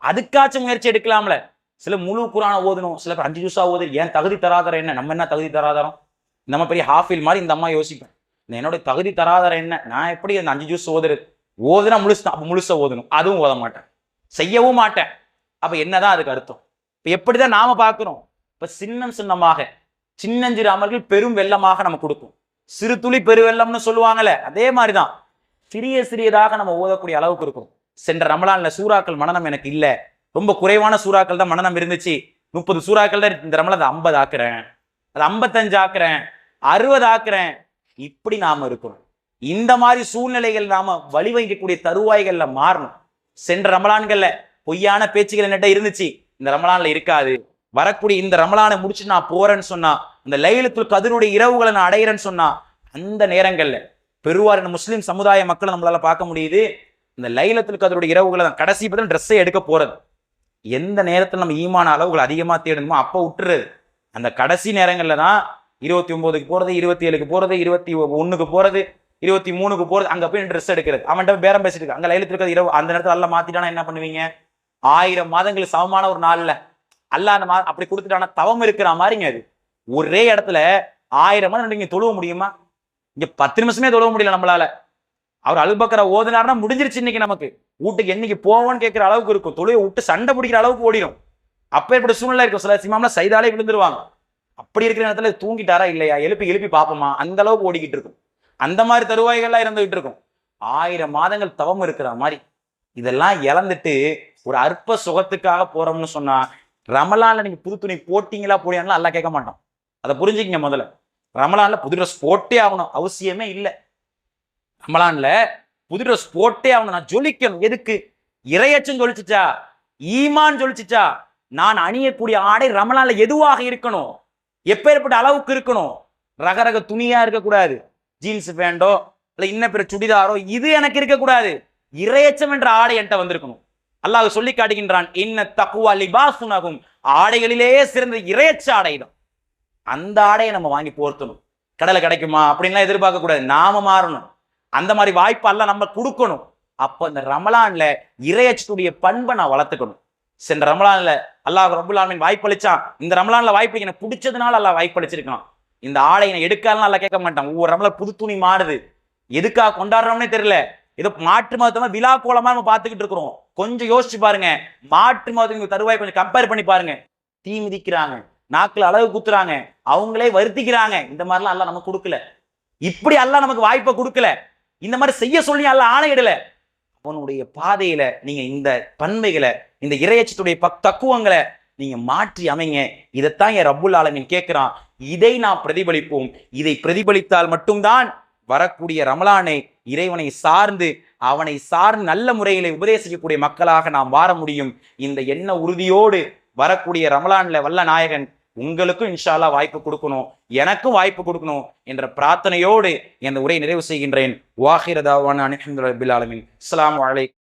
அதுக்காச்சும் முயற்சி எடுக்கலாம்ல. சில முழு குரானை ஓதணும், சில பேர் 5 ஜூஸா ஓது. ஏன் தகுதி தராதரம் என்ன? நம்ம என்ன தகுதி தராதரம்? நம்ம பெரிய ஹாஃபில் மாதிரி இந்த அம்மா யோசிப்பேன், என்னோட தகுதி தராதரம் என்ன, நான் எப்படி அந்த 5 ஜூஸ் ஓதுறது? ஓதுனா முழுசா ஓதணும், அதுவும் ஓத மாட்டேன், செய்யவும் மாட்டேன். அப்ப என்னதான் அதுக்கு அர்த்தம்? இப்ப எப்படிதான் நாம பார்க்கிறோம்? இப்ப சின்னமாக சின்னஞ்சிறு அமல்கள் பெரும் வெள்ளமாக நம்ம கொடுக்கும். சிறு துளி பெருவெள்ளம்னு சொல்லுவாங்கல்ல, அதே மாதிரிதான் சிறியதாக நம்ம ஓதக்கூடிய அளவுக்கு இருக்கும். சென்ற ரமலான்ல சூறாக்கள் மனனம் எனக்கு இல்ல, ரொம்ப குறைவான சூறாக்கள் தான் மனனம் இருந்துச்சு, 30 சூறாக்கள் தான் இந்த ரமலான், 50 ஆக்குறேன், அது 55 ஆக்குறேன், 60 ஆக்குறேன். இப்படி நாம இருக்கிறோம். இந்த மாதிரி சூழ்நிலைகள் நாம வழிவகிக்கக்கூடிய தருவாய்கள்ல மாறணும். சென்ற ரமலான்கள்ல பொய்யான பேச்சுகள் என்னட்ட இருந்துச்சு, இந்த ரமலான்ல இருக்காது. வரக்கூடிய இந்த ரமலானை முடிச்சு நான் போறேன்னு சொன்னா, இந்த லைலத்துல் கத்ருடைய இரவுகளை நான் அடையிறேன்னு சொன்னா, அந்த நேரங்கள்ல பெருவாரின முஸ்லிம் சமுதாய மக்களை நம்மளால பார்க்க முடியுது. இந்த லைலத்துல் கத்ருடைய இரவுகளை தான் கடைசி பத்தி ட்ரெஸ்ஸை எடுக்க போறது. எந்த நேரத்தில் நம்ம ஈமான அளவுகள் அதிகமா தேடணுமோ அப்ப விட்டுறது. அந்த கடைசி நேரங்கள்ல தான் 29க்கு போறது, 27க்கு போறது, 21க்கு போறது, 23க்கு போறது, அங்க போய் ட்ரெஸ் எடுக்கிறது, அவன்கிட்ட பேரம் பேசிட்டு இருக்கு, அங்க லைலத்துல் கத்ர் இரவு, அந்த நேரத்துல அல்லாஹ் மாத்திட்டானா என்ன பண்ணுவீங்க? 1000 மாதங்களுக்கு சமமான ஒரு நாள்ல அல்லாஹ் அந்த அப்படி கொடுத்துட்டானா தவம் இருக்கிற மாதிரிங்க. அது ஒரே இடத்துல 1000 மாதம் நீங்க தொழுவ முடியுமா? இங்க 10 நிமிஷமே தொழுவ முடியல நம்மளால. அவர் அல்பக்கரை ஓதுனாருன்னா முடிஞ்சிருச்சு. இன்னைக்கு நமக்கு வீட்டுக்கு என்னைக்கு போவோன்னு கேட்கிற அளவுக்கு இருக்கும். தொழுவை விட்டு சண்டை பிடிக்கிற அளவுக்கு ஓடிடும். அப்பேற்பட்ட சூழ்நிலை இருக்கும். சில சிமாம்ல சைதாலே விழுந்துருவாங்க. அப்படி இருக்கிற நேரத்துல தூங்கிட்டாரா இல்லையா, எழுப்பி பார்ப்போமா, அந்த அளவுக்கு ஓடிக்கிட்டு இருக்கும். அந்த மாதிரி தருவாய்கள்லாம் இருந்துகிட்டு இருக்கும். 1000 மாதங்கள் தவம் இருக்கிற மாதிரி இதெல்லாம் இழந்துட்டு ஒரு அற்ப சுகத்துக்காக போறோம்னு சொன்னா, ரமலான்ல நீங்க புது துணி போட்டீங்களா போடியாங்களா எல்லாம் கேட்க மாட்டோம். அதை புரிஞ்சுக்கிங்க. முதல்ல ரமலான்ல புது ட்ரெஸ் போட்டே ஆகணும் அவசியமே இல்லை. ரமலான்ல புது ட்ரெஸ் போட்டே ஆகணும். நான் ஜொலிக்கணும். எதுக்கு? இறையச்சம் ஜொலிச்சுச்சா, ஈமான் ஜொலிச்சுச்சா, நான் அணியக்கூடிய ஆடை ரமலான்ல எதுவாக இருக்கணும், எப்பேற்பட்ட அளவுக்கு இருக்கணும். ரகரக துணியா இருக்கக்கூடாது. ஜீன்ஸ் பேண்டோ இல்ல இன்ன பிற சுடிதாரோ இது எனக்கு இருக்கக்கூடாது. இறையச்சம் என்ற ஆடை என்கிட்ட வந்திருக்கணும். அல்லாஹ் சொல்லி காட்டுகின்றான், இன்ன தக்வா லிபாசுனகும், ஆடைகளிலே சிறந்த இறையச்ச ஆடை தான். அந்த ஆடையை நம்ம வாங்கி போர்த்தணும். கடலை கிடைக்குமா அப்படின்லாம் எதிர்பார்க்க கூடாது. நாம மாறணும். அந்த மாதிரி வாய்ப்பு எல்லாம் நம்ம கொடுக்கணும். அப்போ இந்த ரமலான்ல இறையச்சத்துடைய பண்பை நான் வளர்த்துக்கணும். சென்ற ரமலான்ல அல்லாஹ் ரப்புல் ஆலமீன் வாய்ப்பளிச்சான். இந்த ரமலான்ல வாய்ப்பு எனக்கு பிடிச்சதுனால அல்லாஹ் வாய்ப்பளிச்சிருக்கான். இந்த ஆடையை நான் எடுக்கலாம் அல்லாஹ் கேட்க மாட்டான். ஒவ்வொரு ரமலான் புது துணி மாறுது. எதுக்காக கொண்டாடுறோம்னே தெரியல. ஏதோ மாற்று மதத்தமா விழா கோலமா நம்ம பார்த்துக்கிட்டு இருக்கிறோம். கொஞ்சம் யோசிச்சு பாருங்க. மாற்று மதத்துக்கு தருவாய் கொஞ்சம் கம்பேர் பண்ணி பாருங்க. தீ மிதிக்கிறாங்க, நாக்குல அளவு குத்துறாங்க, அவங்களே வருத்திக்கிறாங்க. இந்த மாதிரிலாம் அல்லாஹ் நமக்கு கொடுக்கல. இப்படி அல்லாஹ் நமக்கு வாய்ப்பை கொடுக்கல. இந்த மாதிரி செய்ய சொல்லி அல்லாஹ் ஆணையிடல. அவனுடைய பாதையில நீங்க இந்த பன்மைகளை, இந்த இறையச்சத்துடைய தக்குவங்களை நீங்க மாற்றி அமைங்க. இதைத்தான் என் ரப்புல் ஆலமீன் கேட்கிறான். இதை நாம் பிரதிபலிப்போம். இதை பிரதிபலித்தால் மட்டும்தான் வரக்கூடிய ரமலானை இறைவனை சார்ந்து அவனை சார்ந்து நல்ல முறையிலே உபதேசிக்கக்கூடிய மக்களாக நாம் வார முடியும். இந்த எண்ண உறுதியோடு வரக்கூடிய ரமலான்ல வல்ல நாயகன் உங்களுக்கும் இன்ஷா அல்லாஹ் வாய்ப்பு கொடுக்கணும், எனக்கும் வாய்ப்பு கொடுக்கணும் என்ற பிரார்த்தனையோடு இந்த உரையை நிறைவு செய்கின்றேன். வாஹிர தாவானா அல்ஹம்துலில்லாஹி ரப்பில் ஆலமீன். அஸ்ஸலாமு அலைக்கும்.